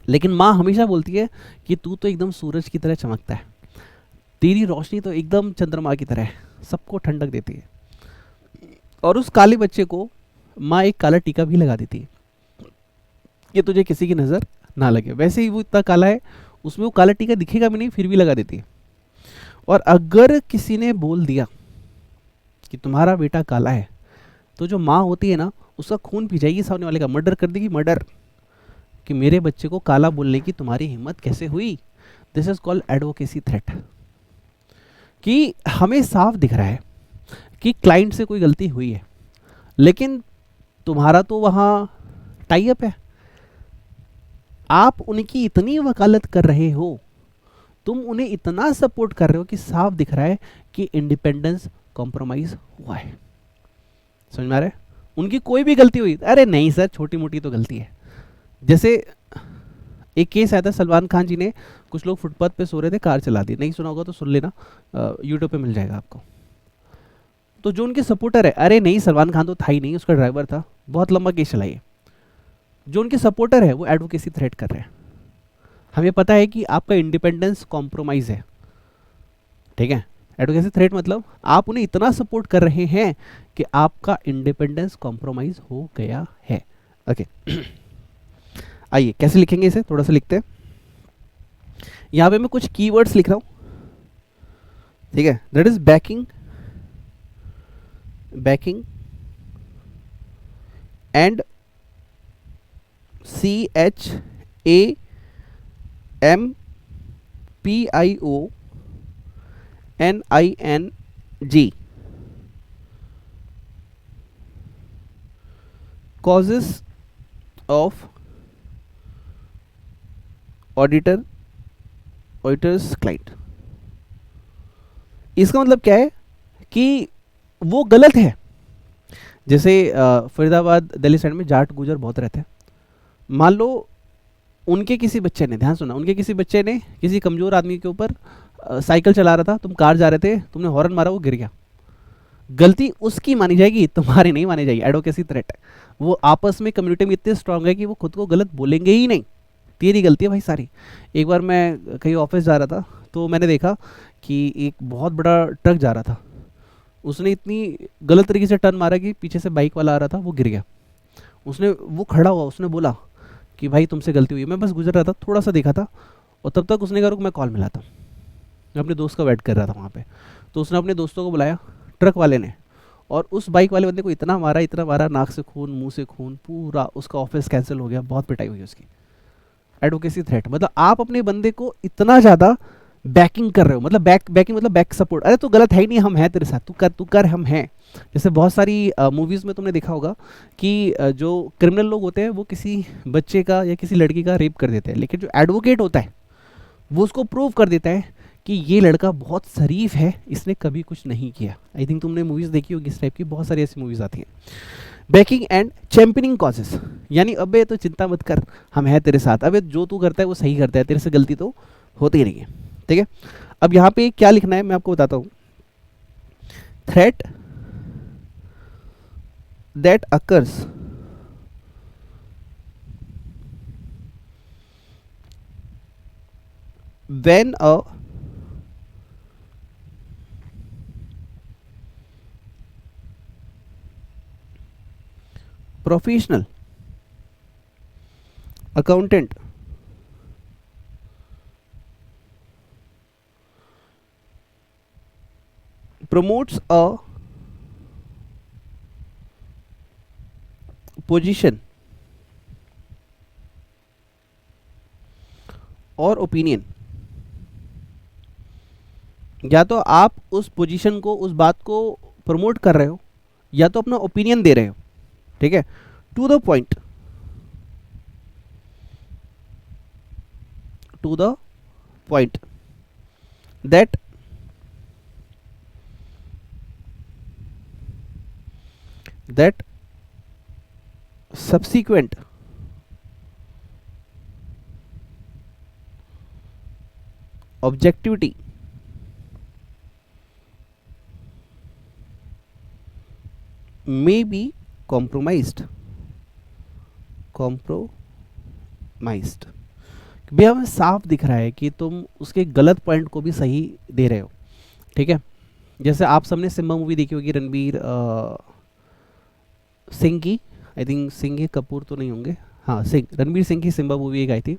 लेकिन माँ हमेशा बोलती है कि तू तो एकदम सूरज की तरह चमकता है, तेरी रोशनी तो एकदम चंद्रमा की तरह है, सबको ठंडक देती है। और उस काले बच्चे को माँ एक काला टीका भी लगा देती है कि तुझे किसी की नज़र ना लगे। वैसे ही वो इतना काला है, उसमें वो काला टीका दिखेगा भी नहीं, फिर भी लगा देती है। और अगर किसी ने बोल दिया कि तुम्हारा बेटा काला है, तो जो माँ होती है ना, उसका खून पी जाएगी, सामने वाले का मर्डर कर देगी, मर्डर, कि मेरे बच्चे को काला बोलने की तुम्हारी हिम्मत कैसे हुई। This is called advocacy threat. कि हमें साफ दिख रहा है कि क्लाइंट से कोई गलती हुई है, लेकिन तुम्हारा तो वहाँ टाई अप है, आप उनकी इतनी वकालत कर रहे हो, तुम उन्हें इतना सपोर्ट कर रहे हो कि साफ दिख रहा है कि इंडिपेंडेंस कॉम्प्रोमाइज हुआ है। समझ में आ रहा है? उनकी कोई भी गलती हुई, अरे नहीं सर छोटी मोटी तो गलती है। जैसे एक केस आया था, सलमान खान जी ने, कुछ लोग फुटपाथ पे सो रहे थे, कार चला दी, नहीं सुना होगा तो सुन लेना, यूट्यूब पे मिल जाएगा आपको। तो जो उनके सपोर्टर है, अरे नहीं सलमान खान तो था ही नहीं, उसका ड्राइवर था, बहुत लंबा केस चलाइए। जो उनके सपोर्टर है वो एडवोकेसी थ्रेट कर रहे हैं। हमें पता है कि आपका इंडिपेंडेंस कॉम्प्रोमाइज है, ठीक है। एडवोकेसी थ्रेट मतलब आप उन्हें इतना सपोर्ट कर रहे हैं कि आपका इंडिपेंडेंस कॉम्प्रोमाइज हो गया है। ओके आइए कैसे लिखेंगे इसे, थोड़ा सा लिखते हैं। यहां पे मैं कुछ कीवर्ड्स लिख रहा हूं, ठीक है। That is banking, backing and CHAMPIONING, causes of auditors client. इसका मतलब क्या है कि वो गलत है। जैसे फरीदाबाद दिल्ली साइड में जाट गुजर बहुत रहते हैं। मान लो उनके किसी बच्चे ने, ध्यान सुना, उनके किसी बच्चे ने किसी कमजोर आदमी के ऊपर साइकिल चला रहा था, तुम कार जा रहे थे, तुमने हॉर्न मारा, वो गिर गया, गलती उसकी मानी जाएगी, तुम्हारी नहीं मानी जाएगी। एडवोकेसी थ्रेट है। वो आपस में कम्युनिटी में इतने स्ट्रांग है कि वो खुद को गलत बोलेंगे ही नहीं, तेरी गलती है भाई सारी। एक बार मैं कहीं ऑफिस जा रहा था, तो मैंने देखा कि एक बहुत बड़ा ट्रक जा रहा था, उसने इतनी गलत तरीके से टर्न मारा कि पीछे से बाइक वाला आ रहा था, वो गिर गया। वो खड़ा हुआ, उसने बोला कि भाई तुमसे गलती हुई, मैं बस गुजर रहा था, थोड़ा सा देखा था, और तब तक उसने कहा रुक मैं कॉल मिलाता हूँ। मैं अपने दोस्त का वेट कर रहा था वहाँ पे, तो उसने अपने दोस्तों को बुलाया, ट्रक वाले ने, और उस बाइक वाले बंदे को इतना मारा, इतना मारा, नाक से खून, मुंह से खून, पूरा उसका ऑफिस कैंसिल हो गया, बहुत पिटाई हुई उसकी। एडवोकेसी थ्रेट मतलब आप अपने बंदे को इतना ज़्यादा बैकिंग कर रहे हो, मतलब बैकिंग मतलब बैक सपोर्ट। अरे तू गलत है ही नहीं, हम हैं तेरे साथ, तू कर हम हैं। जैसे बहुत सारी मूवीज़ में तुमने देखा होगा कि जो क्रिमिनल लोग होते हैं वो किसी बच्चे का या किसी लड़की का रेप कर देते हैं, लेकिन जो एडवोकेट होता है वो उसको प्रूव कर देता है कि ये लड़का बहुत शरीफ है, इसने कभी कुछ नहीं किया। आई थिंक तुमने मूवीज़ देखी होगी इस टाइप की, बहुत सारी ऐसी मूवीज़ आती हैं। बैकिंग एंड चैंपियनिंग कॉजेस, यानी अबे तो चिंता मत कर, हम हैं तेरे साथ, अबे जो तू करता है वो सही करता है, तेरे से गलती तो होती ही नहीं है, ठीक है। अब यहाँ पे क्या लिखना है मैं आपको बताता हूँ। Threat that occurs when a professional accountant promotes a position और ओपिनियन, या तो आप उस पोजीशन को, उस बात को प्रमोट कर रहे हो, या तो अपना ओपिनियन दे रहे हो, ठीक है। To the point, to the point that that subsequent objectivity may be compromised. compromised भी हमें साफ दिख रहा है कि तुम उसके गलत पॉइंट को भी सही दे रहे हो, ठीक है। जैसे आप सबने सिम्बा मूवी देखी होगी, रणबीर सिंह की, आई थिंक सिंह के कपूर तो नहीं होंगे, हाँ सिंह, रणबीर सिंह की सिम्बा मूवी एक आई थी।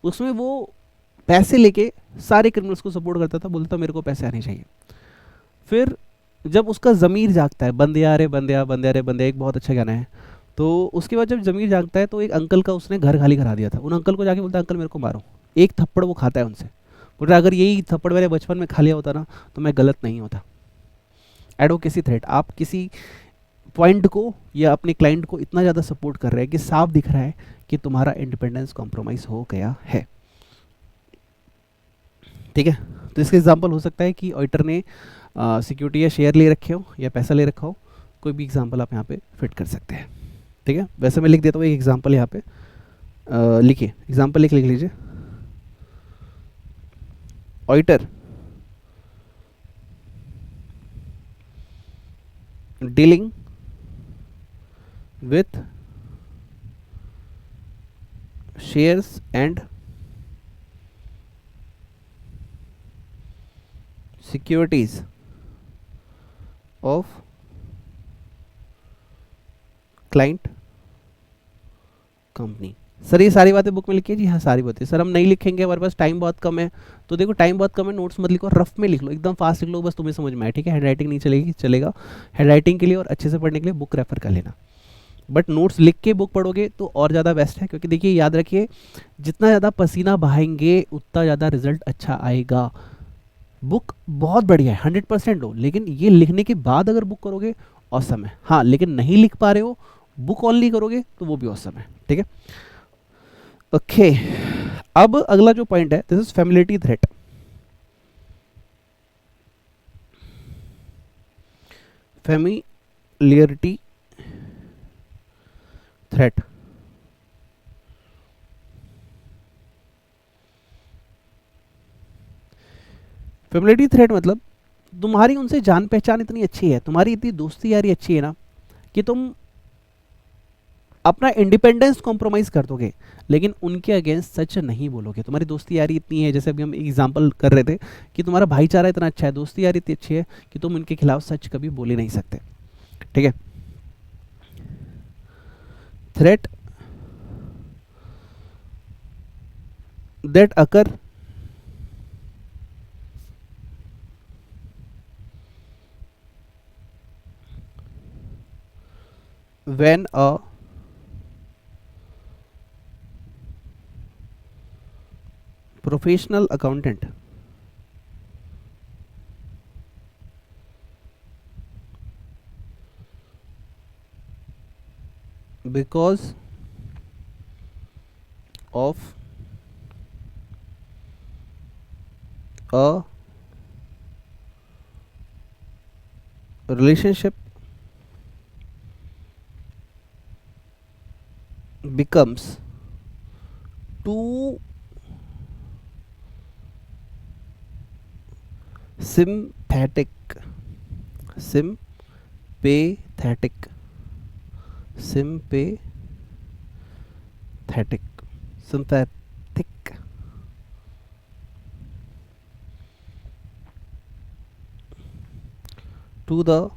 उसमें वो पैसे लेके सारे क्रिमिनल्स को सपोर्ट करता था, बोलता मेरे को पैसे आने चाहिए। फिर जब उसका ज़मीर जागता है, बंदे आ रे बंदे आ, बंदे आ रे बंदे, एक बहुत अच्छा गाना है। तो उसके बाद जब ज़मीर जागता है तो एक अंकल का उसने घर खाली करा दिया था, उन अंकल को जाके बोलता है अंकल मेरे को मारो। एक थप्पड़ वो खाता है उनसे, बोल रहा है अगर यही थप्पड़ मेरे बचपन में खा लिया होता ना तो मैं गलत नहीं होता। एडवोकेसी थ्रेट, आप किसी पॉइंट को या अपने क्लाइंट को इतना ज़्यादा सपोर्ट कर रहे हैं कि साफ दिख रहा है कि तुम्हारा इंडिपेंडेंस कॉम्प्रोमाइज़ हो गया है, ठीक है। तो इसका एग्जांपल हो सकता है कि ऑडिटर ने सिक्योरिटी या शेयर ले रखे हो या पैसा ले रखा हो, कोई भी एग्जांपल आप यहाँ पे फिट कर सकते हैं, ठीक है। वैसे मैं लिख देता हूँ एक एग्जांपल यहाँ पे, लिखिए एग्जांपल लिख लीजिए। Auditor dealing with shares and securities of client company. Sir ये सारी बातें बुक में लिखिए, जी हाँ सारी बातें सर हम नहीं लिखेंगे, हमारे पास टाइम बहुत कम है। तो देखो टाइम बहुत कम है, नोट्स मत लिखो, रफ में लिख लो, एकदम फास्ट लिख लो, बस तुम्हें समझ में आए, ठीक है। हैंड राइटिंग नहीं चलेगी, चलेगा। हैंड राइटिंग के लिए और अच्छे से पढ़ने के लिए बुक रेफर कर लेना, बट नोट्स लिख के बुक पढ़ोगे तो और ज़्यादा बेस्ट है, क्योंकि देखिए याद रखिए जितना ज़्यादा पसीना बहाएंगे उतना ज़्यादा रिजल्ट अच्छा आएगा। बुक बहुत बढ़िया है, 100% लो, लेकिन ये लिखने के बाद अगर बुक करोगे औसम है। हाँ लेकिन नहीं लिख पा रहे हो, बुक ऑनली करोगे तो वो भी औसम है, ठीक है। ओके अब अगला जो पॉइंट है, this is familiarity threat. Familiarity threat, familiarity threat मतलब तुम्हारी उनसे जान पहचान इतनी अच्छी है, तुम्हारी इतनी दोस्ती यारी अच्छी है ना कि तुम अपना इंडिपेंडेंस कॉम्प्रोमाइज़ कर दोगे लेकिन उनके अगेंस्ट सच नहीं बोलोगे। तुम्हारी दोस्ती यारी इतनी है, जैसे अभी हम एग्जांपल कर रहे थे कि तुम्हारा भाईचारा इतना अच्छा है, दोस्ती यारी इतनी अच्छी है कि तुम उनके खिलाफ सच कभी बोल ही नहीं सकते, ठीक है। Threat that occur when a professional accountant because of a relationship becomes too sympathetic sympathetic sympathetic sympathetic to the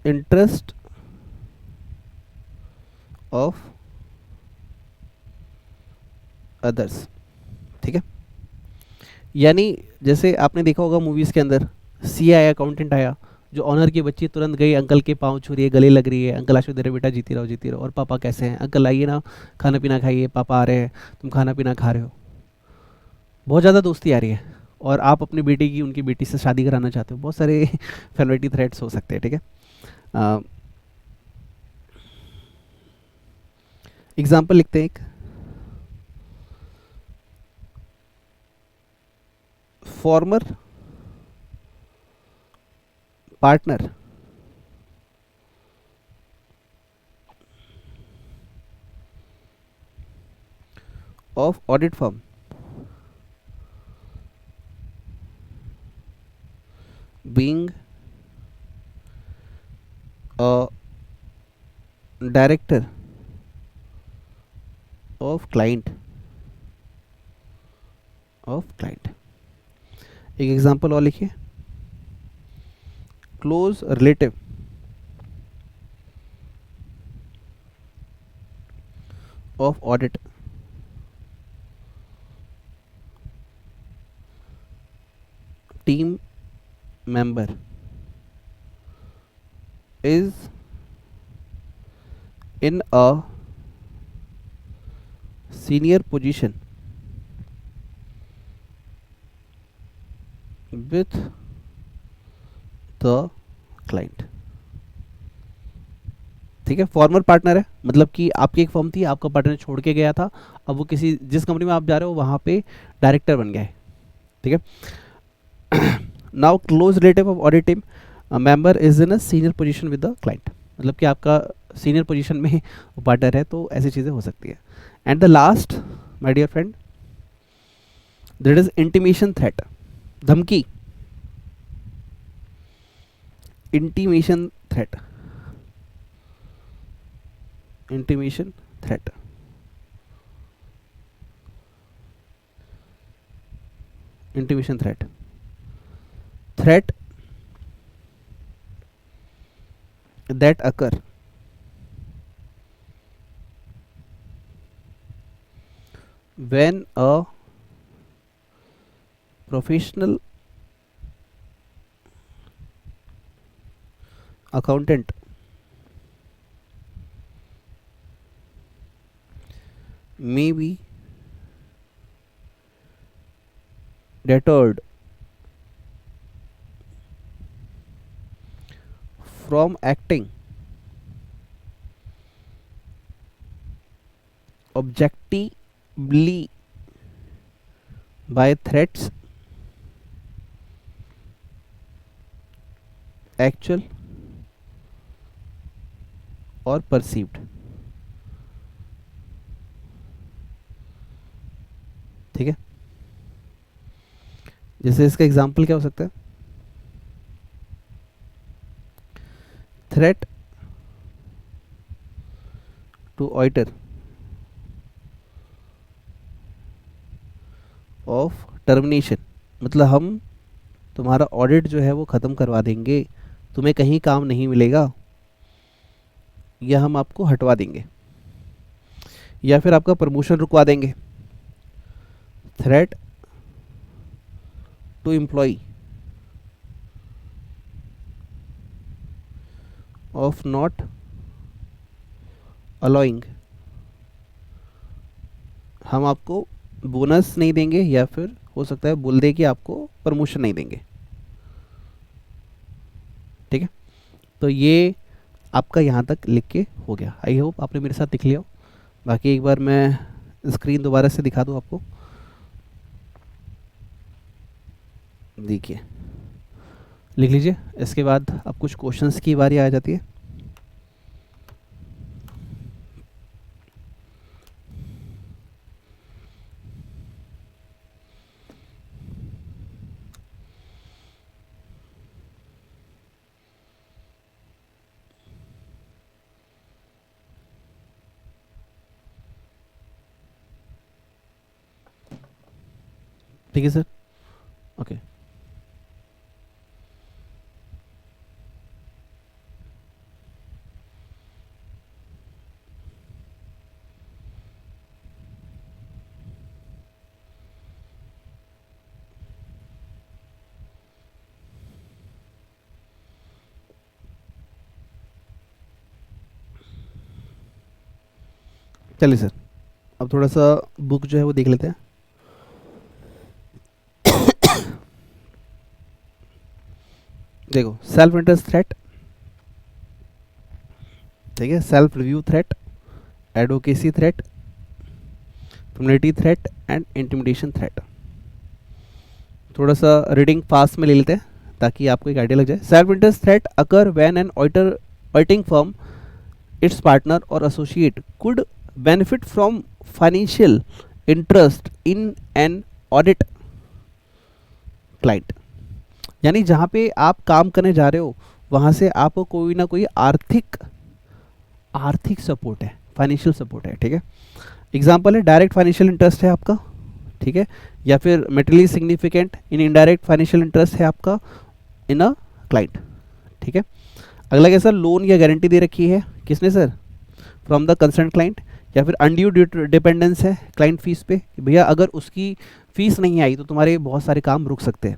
interest of others, ठीक है। यानी जैसे आपने देखा होगा मूवीज़ के अंदर सी आया, अकाउंटेंट आया, जो ऑनर की बच्ची तुरंत गई, अंकल के पाँव छू रही है, गले लग रही है, अंकल आशीर्वाद दे रहे बेटा जीती रहो जीती रहो, और पापा कैसे हैं, अंकल आइए ना खाना पीना खाइए, पापा आ रहे हैं, तुम खाना पीना खा रहे हो, बहुत ज़्यादा दोस्ती आ रही है, और आप अपनी बेटी की उनकी बेटी से शादी कराना चाहते हो, बहुत सारे फैमिलिटी थ्रेट्स हो सकते हैं, ठीक है। एग्जाम्पल लिखते हैं एक, farmer partner of audit firm being director of client एक एग्जांपल और लिखिए, close relative of audit team member is in a senior position with the client. ठीक है, फॉर्मर पार्टनर है, मतलब कि आपकी एक फर्म थी, आपका पार्टनर छोड़ के गया था, अब वो किसी जिस कंपनी में आप जा रहे हो वहां पे डायरेक्टर बन गया है. ठीक है. Now close relative of audit team member is in a senior position with the client, मतलब कि आपका सीनियर पोजीशन में पार्टनर है, तो ऐसी चीज़ें हो सकती है. And the last my dear friend, that is intimidation threat, धमकी, intimidation threat, intimidation threat. Intimidation threat, threat that occur when a professional accountant may be deterred from acting objectively by threats, actual or perceived. ठीक है, जैसे इसका एग्जाम्पल क्या हो सकता है, threat to auditor of termination, मतलब हम तुम्हारा ऑडिट जो है वो ख़त्म करवा देंगे, तुम्हें कहीं काम नहीं मिलेगा, या हम आपको हटवा देंगे, या फिर आपका प्रमोशन रुकवा देंगे. Threat to employ of not allowing, हम आपको बोनस नहीं देंगे, या फिर हो सकता है बोल दे कि आपको प्रमोशन नहीं देंगे. ठीक है, तो ये आपका यहाँ तक लिख के हो गया. आई होप आपने मेरे साथ लिख लिया हो. बाकी एक बार मैं स्क्रीन दोबारा से दिखा दूँ आपको. देखिए, लिख लीजिए. इसके बाद अब कुछ क्वेश्चंस की बारी आ जाती है. ठीक है सर, ओके. चलिए सर, अब थोड़ा सा बुक जो है वो देख लेते हैं. देखो, सेल्फ इंटरेस्ट थ्रेट, ठीक है, self review threat, advocacy threat, community threat and intimidation threat. थोड़ा सा रीडिंग फास्ट में ले लेते हैं ताकि आपको एक आइडिया लग जाए. Self interest threat occur when an auditing firm, its partner or associate could benefit from financial interest in an audit client. यानी जहाँ पे आप काम करने जा रहे हो वहाँ से आपको कोई ना कोई आर्थिक आर्थिक सपोर्ट है, फाइनेंशियल सपोर्ट है, ठीक है। एग्जाम्पल है डायरेक्ट फाइनेंशियल इंटरेस्ट है आपका, ठीक है, या फिर materially significant in indirect financial interest है आपका इन अ क्लाइंट, ठीक है। अगला क्या सर, लोन या गारंटी दे रखी है, किसने sir, from the concern client, या फिर अनड्यू डिपेंडेंस है क्लाइंट फीस पे, भैया अगर उसकी फीस नहीं आई तो तुम्हारे बहुत सारे काम रुक सकते हैं।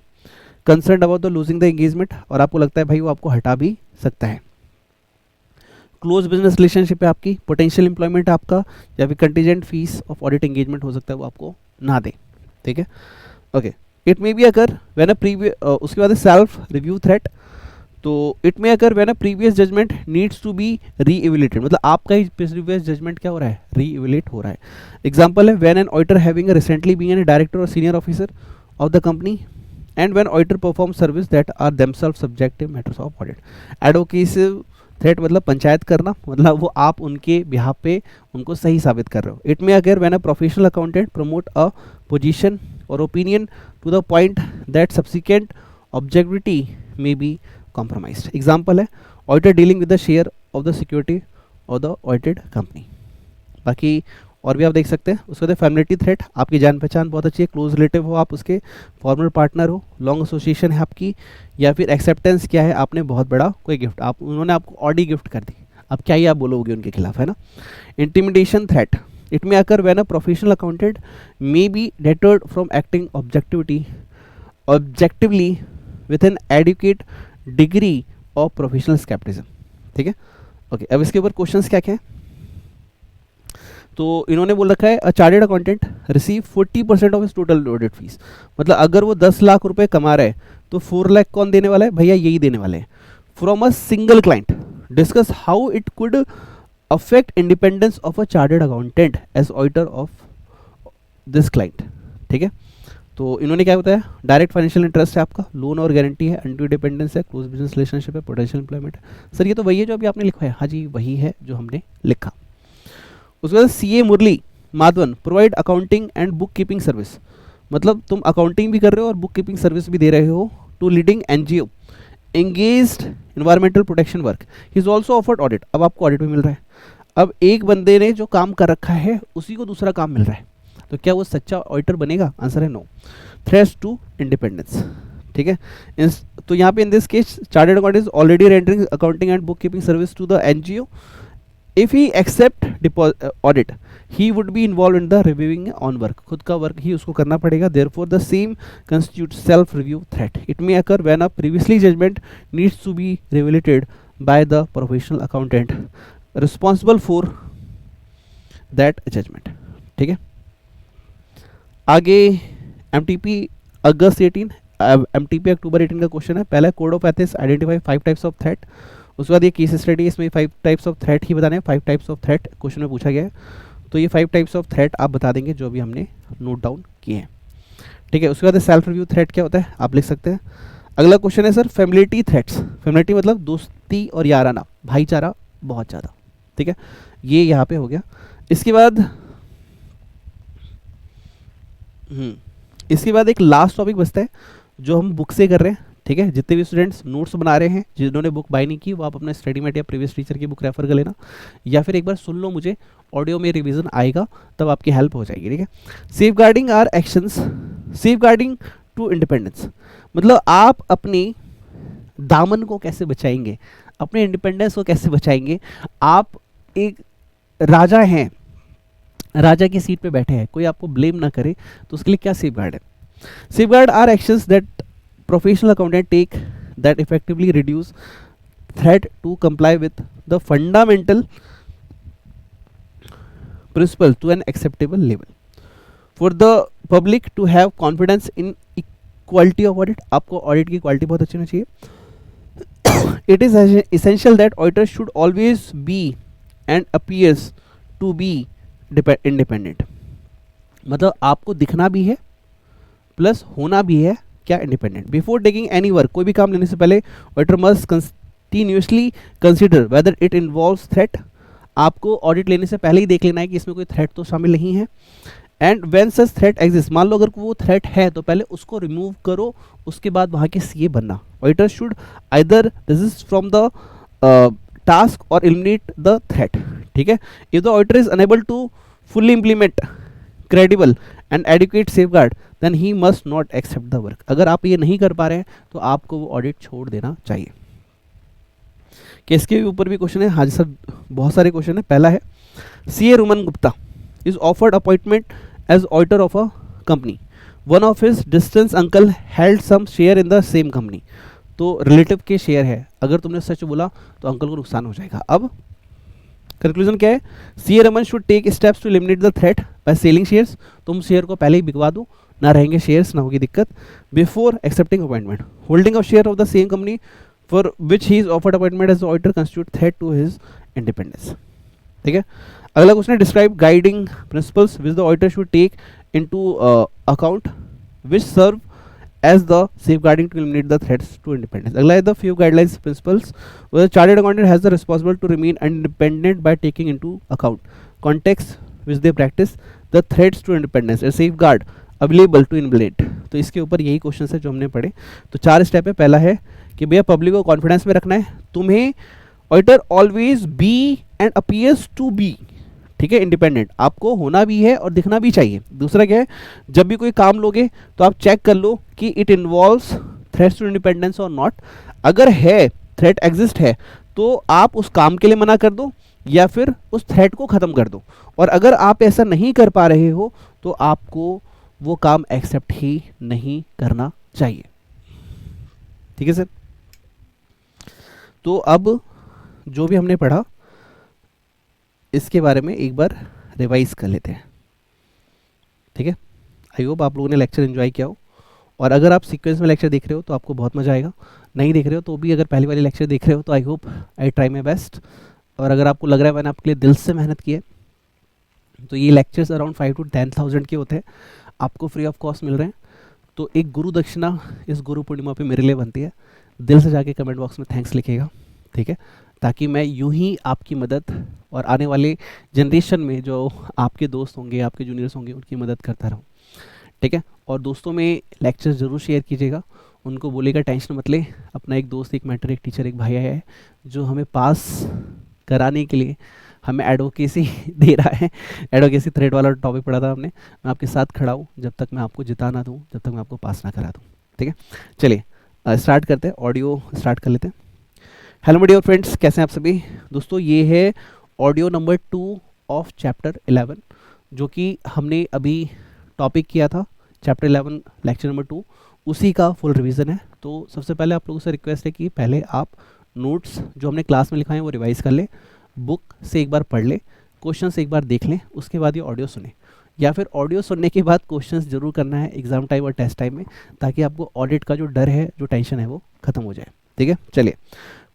Concern about the losing the engagement, और आपको लगता है भाई वो आपको हटा भी सकता है। क्लोज बिजनेस रिलेशनशिप है आपकी, पोटेंशियल एम्प्लॉयमेंट आपका, या फिर contingent fees of audit engagement हो सकता है वो आपको ना दे, ठीक है। Okay, it may be occur when a previous, उसके बाद सेल्फ रिव्यू थ्रेट, तो it may occur when a previous judgement needs to be reevaluated, मतलब आपका ही प्रीवियस जजमेंट क्या हो रहा है, रीइवैल्यूएट हो रहा है। एग्जांपल है when an auditor having recently been a director or senior officer of the company and when auditor perform service that are themselves subjective matters of audit. Advocacy threat मतलब पंचायत करना, मतलब वो आप उनके बिहाफ पे उनको सही साबित कर रहे हो। It may occur when a professional accountant promote a position or opinion to the point that subsequent objectivity may be compromised. Example है auditor dealing with the share of the security of the audited company. बाकी और भी आप देख सकते हैं। उसके बाद फैमिलिटी थ्रेट, आपकी जान पहचान बहुत अच्छी है, क्लोज रिलेटिव हो आप उसके, फॉर्मल पार्टनर हो, लॉन्ग एसोसिएशन है आपकी, या फिर एक्सेप्टेंस क्या है, आपने बहुत बड़ा कोई गिफ्ट, आप उन्होंने आपको ऑडी गिफ्ट कर दी, अब क्या ही आप बोलोगे उनके खिलाफ, है ना। Intimidation threat, it may occur when a professional accountant may be deterred from acting objectively with an adequate degree of professional scepticism, ठीक है। ओके, अब इसके ऊपर क्वेश्चंस क्या क्या है, तो इन्होंने बोल रखा है अ chartered accountant receive 40% of his total audit fees, मतलब अगर वो 10 लाख रुपए कमा रहे हैं तो 4 लाख कौन देने वाला है, भैया यही देने वाले हैं। From a single client, discuss how it could affect independence of a chartered accountant as auditor of this client, ठीक है। तो इन्होंने क्या बताया, डायरेक्ट फाइनेंशियल इंटरेस्ट है आपका, लोन और गारंटी है, अनड्यू डिपेंडेंस है, क्लोज बिजनेस रिलेशनशिप है, पोटेंशियल एम्प्लॉयमेंट है। सर ये तो वही है जो अभी आपने लिखा है, हाँ जी वही है जो हमने लिखा। उसके बाद CA Murali Madhavan provide accounting and book keeping service, मतलब तुम अकाउंटिंग भी कर रहे हो और बुक कीपिंग सर्विस भी दे रहे हो to leading NGO engaged environmental protection work, he is also offered audit, अब आपको ऑडिट भी मिल रहा है। अब एक बंदे ने जो काम कर रखा है उसी को दूसरा काम मिल रहा है, तो क्या वो सच्चा ऑडिटर बनेगा, आंसर है नो। थ्रेट्स टू इंडिपेंडेंस, ठीक है। तो यहाँ पे in this case chartered accountant is already rendering accounting and book keeping service to the NGO, if he accept audit he would be involved in the reviewing on work, खुद का वर्क ही उसको करना पड़ेगा, therefore the same constitutes self review threat. It may occur when a previously judgment needs to be reviewed by the professional accountant responsible for that judgment, ठीक है। आगे MTP अगस्त 18 MTP अक्टूबर 18 का क्वेश्चन है। पहला code of ethics identify 5 types of threat, उसके बाद ये केस स्टडी, इसमें 5 टाइप्स ऑफ थ्रेट ही बताने हैं, 5 टाइप्स ऑफ थ्रेट क्वेश्चन में पूछा गया है, तो ये 5 टाइप्स ऑफ थ्रेट आप बता देंगे जो भी हमने नोट डाउन किए हैं, ठीक है। उसके बाद सेल्फ रिव्यू थ्रेट क्या होता है आप लिख सकते हैं। अगला क्वेश्चन है सर फैमिलिटी थ्रेट्स, फैमिलिटी मतलब दोस्ती और याराना, भाईचारा बहुत ज़्यादा, ठीक है, ये यहाँ पे हो गया। इसके बाद एक लास्ट टॉपिक बचता है जो हम बुक से कर रहे हैं, ठीक है। जितने भी स्टूडेंट्स नोट्स बना रहे हैं, जिन्होंने बुक बाय नहीं की, वो आप अपना स्टडी मेट या प्रीवियस टीचर की बुक रेफर कर लेना, या फिर एक बार सुन लो मुझे, ऑडियो में रिवीजन आएगा तब आपकी हेल्प हो जाएगी, ठीक है। Safeguarding are actions, safeguarding to independence, मतलब आप अपनी दामन को कैसे बचाएंगे, अपने इंडिपेंडेंस को कैसे बचाएंगे। आप एक राजा हैं, राजा की सीट पे बैठे हैं, कोई आपको ब्लेम ना करे, तो उसके लिए क्या सेफगार्ड है। Safeguard are actions that professional accountant take that effectively reduce threat to comply with the fundamental principle to an acceptable level for the public to have confidence in equality of audit, आपको ऑडिट की क्वालिटी बहुत अच्छी होनी चाहिए। it is essential that auditors should always be and appears to be independent, मतलब आपको दिखना भी है प्लस होना भी है क्या, independent. Before taking any work, कोई भी काम लेने से पहले auditor must continuously consider whether it involves threat, आपको ऑडिट लेने से पहले ही देख लेना है कि इसमें कोई थ्रेट तो शामिल नहीं है। And when such threat exist, मान लो अगर वो थ्रेट है तो पहले उसको रिमूव करो, उसके बाद वहाँ के सीए बनना। Auditor should either resist from the task or eliminate the threat. ठीक है, if the auditor is unable to fully implement credible and adequate safeguard then he must not accept the work. अगर आप ये नहीं कर पा रहे हैं तो आपको वो ऑडिट छोड़ देना चाहिए. केस के ऊपर भी क्वेश्चन है. हाँ जी सर, बहुत सारे क्वेश्चन है. पहला है CA Roman Gupta is offered appointment as auditor of a company. One of his distant uncle held some share in the same company. तो रिलेटिव के शेयर है, अगर तुमने सच बोला तो अंकल को नुकसान हो जाएगा. अब कंक्लूजन क्या है? CA Raman should take steps to eliminate the threat by selling shares. तुम शेयर को पहले ही बिकवा दो, ना रहेंगे शेयर्स, ना होगी दिक्कत. Before accepting appointment, holding of share of the same company for which he is offered appointment as auditor constitute threat to his independence. ठीक है, अगला क्वेश्चन है describe guiding principles which the auditor should take into account which serve as the safeguarding to eliminate the threats to independence. अगला है the few guidelines principles where the chartered accountant has the responsibility to remain independent by taking into account context which they practice the threats to independence and safeguard available to implement. तो इसके ऊपर यही क्वेश्चन है जो हमने पढ़े. तो 4 स्टेप है. पहला है कि भैया पब्लिक को कॉन्फिडेंस में रखना है. तुम्हें auditor always be and appears to be, ठीक है, इंडिपेंडेंट आपको होना भी है और दिखना भी चाहिए. दूसरा क्या है, जब भी कोई काम लोगे तो आप चेक कर लो कि it involves threats to independence और नॉट. अगर है, थ्रेट एग्जिस्ट है, तो आप उस काम के लिए मना कर दो या फिर उस थ्रेट को ख़त्म कर दो. और अगर आप ऐसा नहीं कर पा रहे हो तो आपको वो काम एक्सेप्ट ही नहीं करना चाहिए. ठीक है सर. तो अब जो भी हमने पढ़ा इसके बारे में एक बार रिवाइज कर लेते हैं. ठीक है, आई होप आप लोगों ने लेक्चर एंजॉय किया हो. और अगर आप सीक्वेंस में लेक्चर देख रहे हो तो आपको बहुत मज़ा आएगा. नहीं देख रहे हो तो भी अगर पहली वाली लेक्चर देख रहे हो तो I hope I try my best. और अगर आपको लग रहा है मैंने आपके लिए दिल से मेहनत की है तो ये लेक्चर्स अराउंड 5 to 10,000 के होते हैं, आपको फ्री ऑफ कॉस्ट मिल रहे हैं. तो एक गुरु दक्षिणा इस गुरु पूर्णिमा पे मेरे लिए बनती है. दिल से जाके कमेंट बॉक्स में थैंक्स लिखेगा. ठीक है, ताकि मैं यूं ही आपकी मदद और आने वाले जनरेशन में जो आपके दोस्त होंगे, आपके जूनियर्स होंगे, उनकी मदद करता रहूं. ठीक है, और दोस्तों में लेक्चर्स ज़रूर शेयर कीजिएगा. उनको बोलेगा टेंशन मत ले, अपना एक दोस्त, एक मेंटर, एक टीचर, एक भाई है जो हमें पास कराने के लिए हमें एडवोकेसी दे रहा है. एडवोकेसी थ्रेड वाला टॉपिक पढ़ा था हमने. मैं आपके साथ खड़ा हूँ जब तक मैं आपको जिता ना दूँ, जब तक मैं आपको पास ना करा दूँ. ठीक है, चलिए स्टार्ट करते हैं. ऑडियो स्टार्ट कर लेते हैं. हेलो माय डियर फ्रेंड्स, कैसे हैं आप सभी दोस्तों. ये है ऑडियो नंबर 2 ऑफ चैप्टर 11 जो कि हमने अभी टॉपिक किया था. चैप्टर 11 लेक्चर नंबर 2, उसी का फुल रिवीजन है. तो सबसे पहले आप लोगों से रिक्वेस्ट है कि पहले आप नोट्स जो हमने क्लास में लिखाए हैं वो रिवाइज कर लें, बुक से एक बार पढ़ लें, क्वेश्चन से एक बार देख लें, उसके बाद ये ऑडियो सुने. या फिर ऑडियो सुनने के बाद क्वेश्चंस जरूर करना है एग्जाम टाइम और टेस्ट टाइम में, ताकि आपको ऑडिट का जो डर है, जो टेंशन है, वो खत्म हो जाए. ठीक है, चलिए.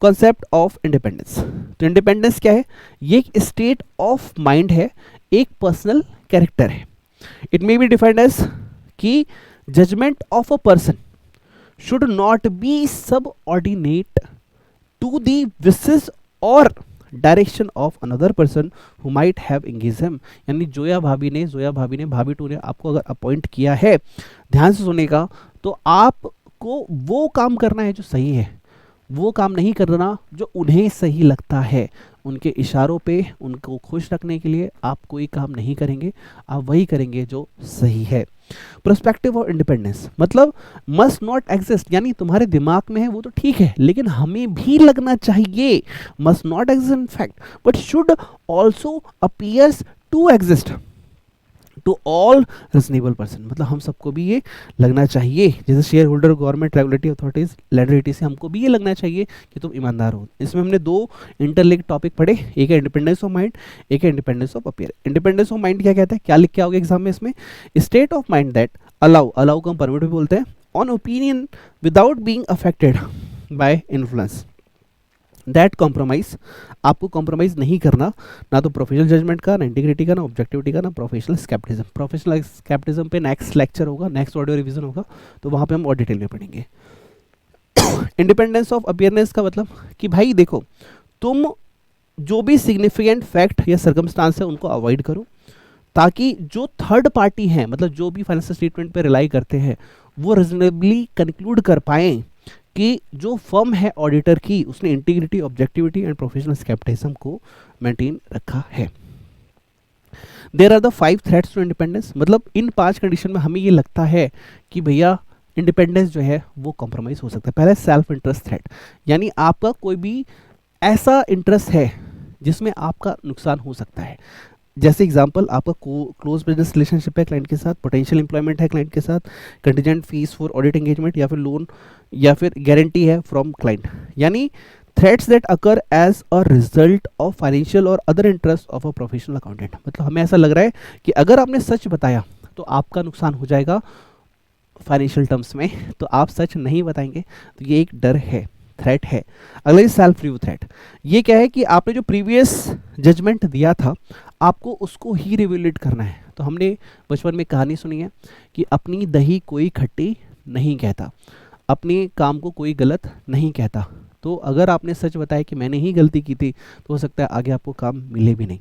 Concept of independence. तो इंडिपेंडेंस क्या है? ये एक स्टेट ऑफ माइंड है, एक पर्सनल कैरेक्टर है. It may be defined as कि judgment of a person should not be subordinate to the wishes or direction of another person who might have engage him. यानी जोया भाभी ने भाभी 2 ने आपको अगर अपॉइंट किया है, ध्यान से सुनेगा, तो आपको वो काम करना है जो सही है, वो काम नहीं करना जो उन्हें सही लगता है. उनके इशारों पे उनको खुश रखने के लिए आप कोई काम नहीं करेंगे, आप वही करेंगे जो सही है. पर्सपेक्टिव ऑफ इंडिपेंडेंस मतलब मस्ट नॉट एग्जिस्ट, यानी तुम्हारे दिमाग में है वो तो ठीक है, लेकिन हमें भी लगना चाहिए. Must not exist in fact but should also appears to exist to all reasonable person. मतलब हम सबको भी ये लगना चाहिए, जैसे share holder, government, regulatory authorities, land से हमको भी ये लगना चाहिए कि तुम ईमानदार हो. इसमें हमने 2 इंटरलिंक्ड टॉपिक पढ़े, एक है इंडिपेंडेंस ऑफ माइंड, एक है independence of appear. Independence of mind क्या कहता है, क्या लिख के आओगे एग्जाम में इसमें? State of mind that allow को हम परमिट भी बोलते हैं, on opinion without being affected by influence. That compromise, आपको कॉम्प्रोमाइज़ नहीं करना, ना तो प्रोफेशनल जजमेंट का, ना इंटीग्रिटी का, ना ऑब्जेक्टिविटी का, ना प्रोफेशनल स्केप्टिज्म. प्रोफेशनल स्केप्टिज्म पे नेक्स्ट लेक्चर होगा, नेक्स्ट ऑडियो रिवीजन होगा, तो वहाँ पे हम और डिटेल में पढ़ेंगे. इंडिपेंडेंस ऑफ अपियरनेस का मतलब कि भाई देखो, तुम जो भी सिग्निफिकेंट फैक्ट या सर्कमस्टांस है उनको अवॉइड करो, ताकि जो थर्ड पार्टी हैं, मतलब जो भी फाइनेंशियल स्टेटमेंट पे रिलाई करते हैं, वो रीजनेबली कंक्लूड कर पाएँ कि जो फर्म है ऑडिटर की, उसने integrity, objectivity and professional scepticism को मेंटेन रखा है। There are the 5 threats to independence, मतलब इन 5 कंडीशन में हमें ये लगता है कि भैया इंडिपेंडेंस जो है वो कॉम्प्रोमाइज हो सकता है। पहले सेल्फ इंटरेस्ट थ्रेट, यानी आपका कोई भी ऐसा इंटरेस्ट है जिसमें आपका नुकसान हो सकता है। जैसे एग्जांपल, आपका क्लोज बिजनेस रिलेशनशिप है क्लाइंट के साथ, पोटेंशियल एम्प्लॉयमेंट है क्लाइंट के साथ, contingent fee for audit engagement, या फिर लोन, या फिर गारंटी है फ्रॉम क्लाइंट। यानी threats that occur as a result of financial और other interest of a professional accountant. मतलब हमें ऐसा लग रहा है कि अगर आपने सच बताया तो आपका नुकसान हो जाएगा फाइनेंशियल टर्म्स में, तो आप सच नहीं बताएंगे, तो ये एक डर है, थ्रेट है। अगला सेल्फ रिव्यू थ्रेट, ये क्या है कि आपने जो प्रीवियस जजमेंट दिया था आपको उसको ही रिव्यूलेट करना है। तो हमने बचपन में कहानी सुनी है कि अपनी दही कोई खट्टी नहीं कहता, अपने काम को कोई गलत नहीं कहता। तो अगर आपने सच बताया कि मैंने ही गलती की थी, तो हो सकता है आगे आपको काम मिले भी नहीं।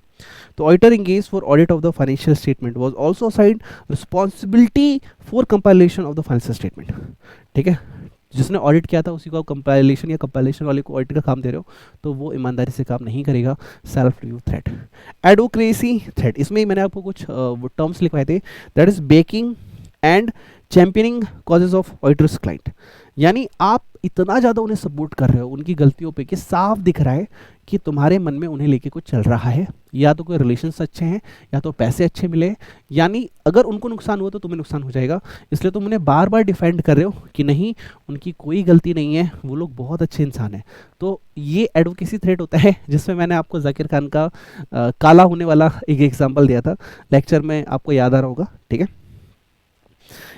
तो auditor engage for audit of the financial statement was also assigned responsibility for compilation of the financial statement. ठीक है, जिसने ऑडिट किया था उसी को आप कंपाइलेशन या कंपाइलेशन वाले को ऑडिट का काम दे रहे हो, तो वो ईमानदारी से काम नहीं करेगा। Self review threat. Advocacy threat, इसमें मैंने आपको कुछ टर्म्स लिखवाए थे, that is backing and championing causes of auditor's client. यानी आप इतना ज़्यादा उन्हें सपोर्ट कर रहे हो उनकी गलतियों पे कि साफ दिख रहा है कि तुम्हारे मन में उन्हें लेके कुछ चल रहा है, या तो कोई रिलेशंस अच्छे हैं, या तो पैसे अच्छे मिले, यानी अगर उनको नुकसान हुआ तो तुम्हें नुकसान हो जाएगा, इसलिए तुम उन्हें बार बार डिफेंड कर रहे हो कि नहीं उनकी कोई गलती नहीं है, वो लोग बहुत अच्छे इंसान हैं। तो ये एडवोकेसी थ्रेट होता है, जिसमें मैंने आपको जाकिर खान का काला होने वाला एक एग्जाम्पल दिया था लेक्चर में, आपको याद आ रहा होगा। ठीक है,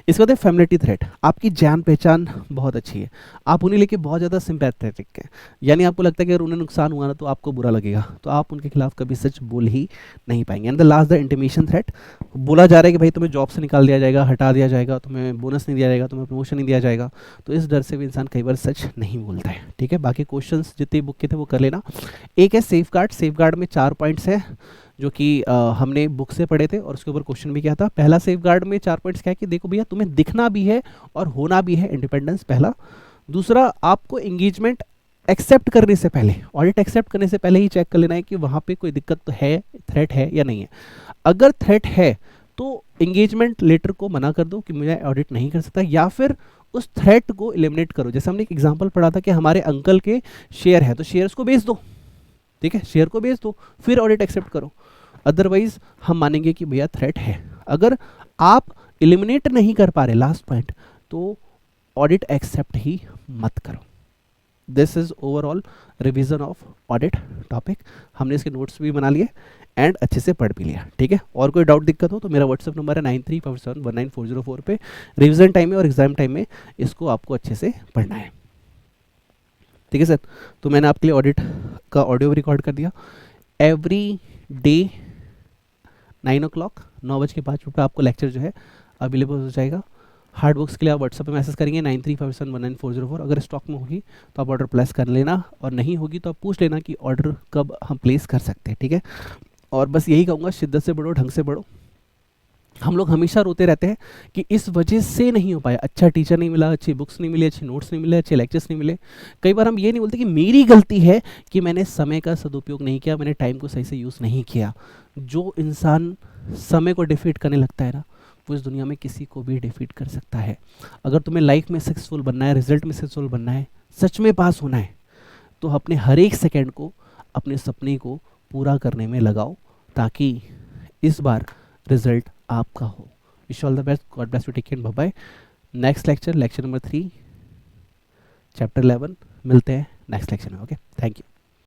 इसके बाद फैमिलिटी थ्रेट, आपकी जान पहचान बहुत अच्छी है, आप उन्हें लेके बहुत ज़्यादा सिंपैथेटिक हैं, यानी आपको लगता है कि अगर उन्हें नुकसान हुआ ना तो आपको बुरा लगेगा, तो आप उनके खिलाफ कभी सच बोल ही नहीं पाएंगे। And the last the intimation threat, बोला जा रहा है कि भाई तुम्हें जॉब से निकाल दिया जाएगा, हटा दिया जाएगा, तुम्हें बोनस नहीं दिया जाएगा, तुम्हें प्रमोशन नहीं दिया जाएगा, तो इस डर से भी इंसान कई बार सच नहीं बोलता है। ठीक है, बाकी क्वेश्चन जितने बुक के थे वो कर लेना। एक है सेफ गार्ड, सेफ गार्ड में 4 पॉइंट्स है जो कि हमने बुक से पढ़े थे और उसके ऊपर क्वेश्चन भी किया था। पहला सेफ गार्ड में 4 पॉइंट्स क्या है कि देखो भैया तुम्हें दिखना भी है और होना भी है इंडिपेंडेंस, पहला। दूसरा, आपको एंगेजमेंट एक्सेप्ट करने से पहले, ऑडिट एक्सेप्ट करने से पहले ही चेक कर लेना है कि वहाँ पे कोई दिक्कत तो है, थ्रेट है या नहीं है। अगर थ्रेट है तो एंगेजमेंट लेटर को मना कर दो कि मुझे ऑडिट नहीं कर सकता, या फिर उस थ्रेट को एलिमिनेट करो। जैसे हमने एक एग्जांपल पढ़ा था कि हमारे अंकल के शेयर है तो शेयर्स को बेच दो, ठीक है, शेयर को बेच दो, फिर ऑडिट एक्सेप्ट करो। अदरवाइज हम मानेंगे कि भैया थ्रेट है। अगर आप एलिमिनेट नहीं कर पा रहे लास्ट पॉइंट, तो ऑडिट एक्सेप्ट ही मत करो। This is overall revision of audit topic. हमने इसके नोट्स भी बना लिए एंड अच्छे से पढ़ भी लिया। ठीक है, और कोई डाउट दिक्कत हो तो मेरा व्हाट्सएप नंबर है 9357194404 पे। रिवीजन टाइम में और एग्जाम टाइम में इसको आपको अच्छे से पढ़ना है। ठीक है सर, तो मैंने आपके लिए ऑडिट का ऑडियो रिकॉर्ड कर दिया। एवरी डे 9 o'clock 9:05 पे आपको लेक्चर जो है अवेलेबल हो जाएगा। हार्ड बुक्स के लिए आप व्हाट्सएप पे मैसेज करेंगे 9357194404। अगर स्टॉक में होगी तो आप ऑर्डर प्लेस कर लेना, और नहीं होगी तो आप पूछ लेना कि ऑर्डर कब हम प्लेस कर सकते हैं। ठीक है, और बस यही कहूँगा, शिद्दत से बढ़ो, ढंग से बढ़ो। हम लोग हमेशा रोते रहते हैं कि इस वजह से नहीं हो पाया, अच्छा टीचर नहीं मिला, अच्छी बुक्स नहीं मिले, अच्छे नोट्स नहीं मिले, अच्छे लेक्चर्स नहीं मिले। कई बार हम ये नहीं बोलते कि मेरी गलती है कि मैंने समय का सदुपयोग नहीं किया, मैंने टाइम को सही से यूज़ नहीं किया। जो इंसान समय को डिफीट करने लगता है ना, वो इस दुनिया में किसी को भी डिफीट कर सकता है। अगर तुम्हें लाइफ में सक्सेसफुल बनना है, रिजल्ट में सक्सेसफुल बनना है, सच में पास होना है, तो अपने हर एक सेकेंड को अपने सपने को पूरा करने में लगाओ, ताकि इस बार रिजल्ट आपका हो। Wish all the best, God bless you, take care, bye bye. Next lecture, lecture number 3 chapter 11, मिलते हैं नेक्स्ट लेक्चर में। Okay, thank you.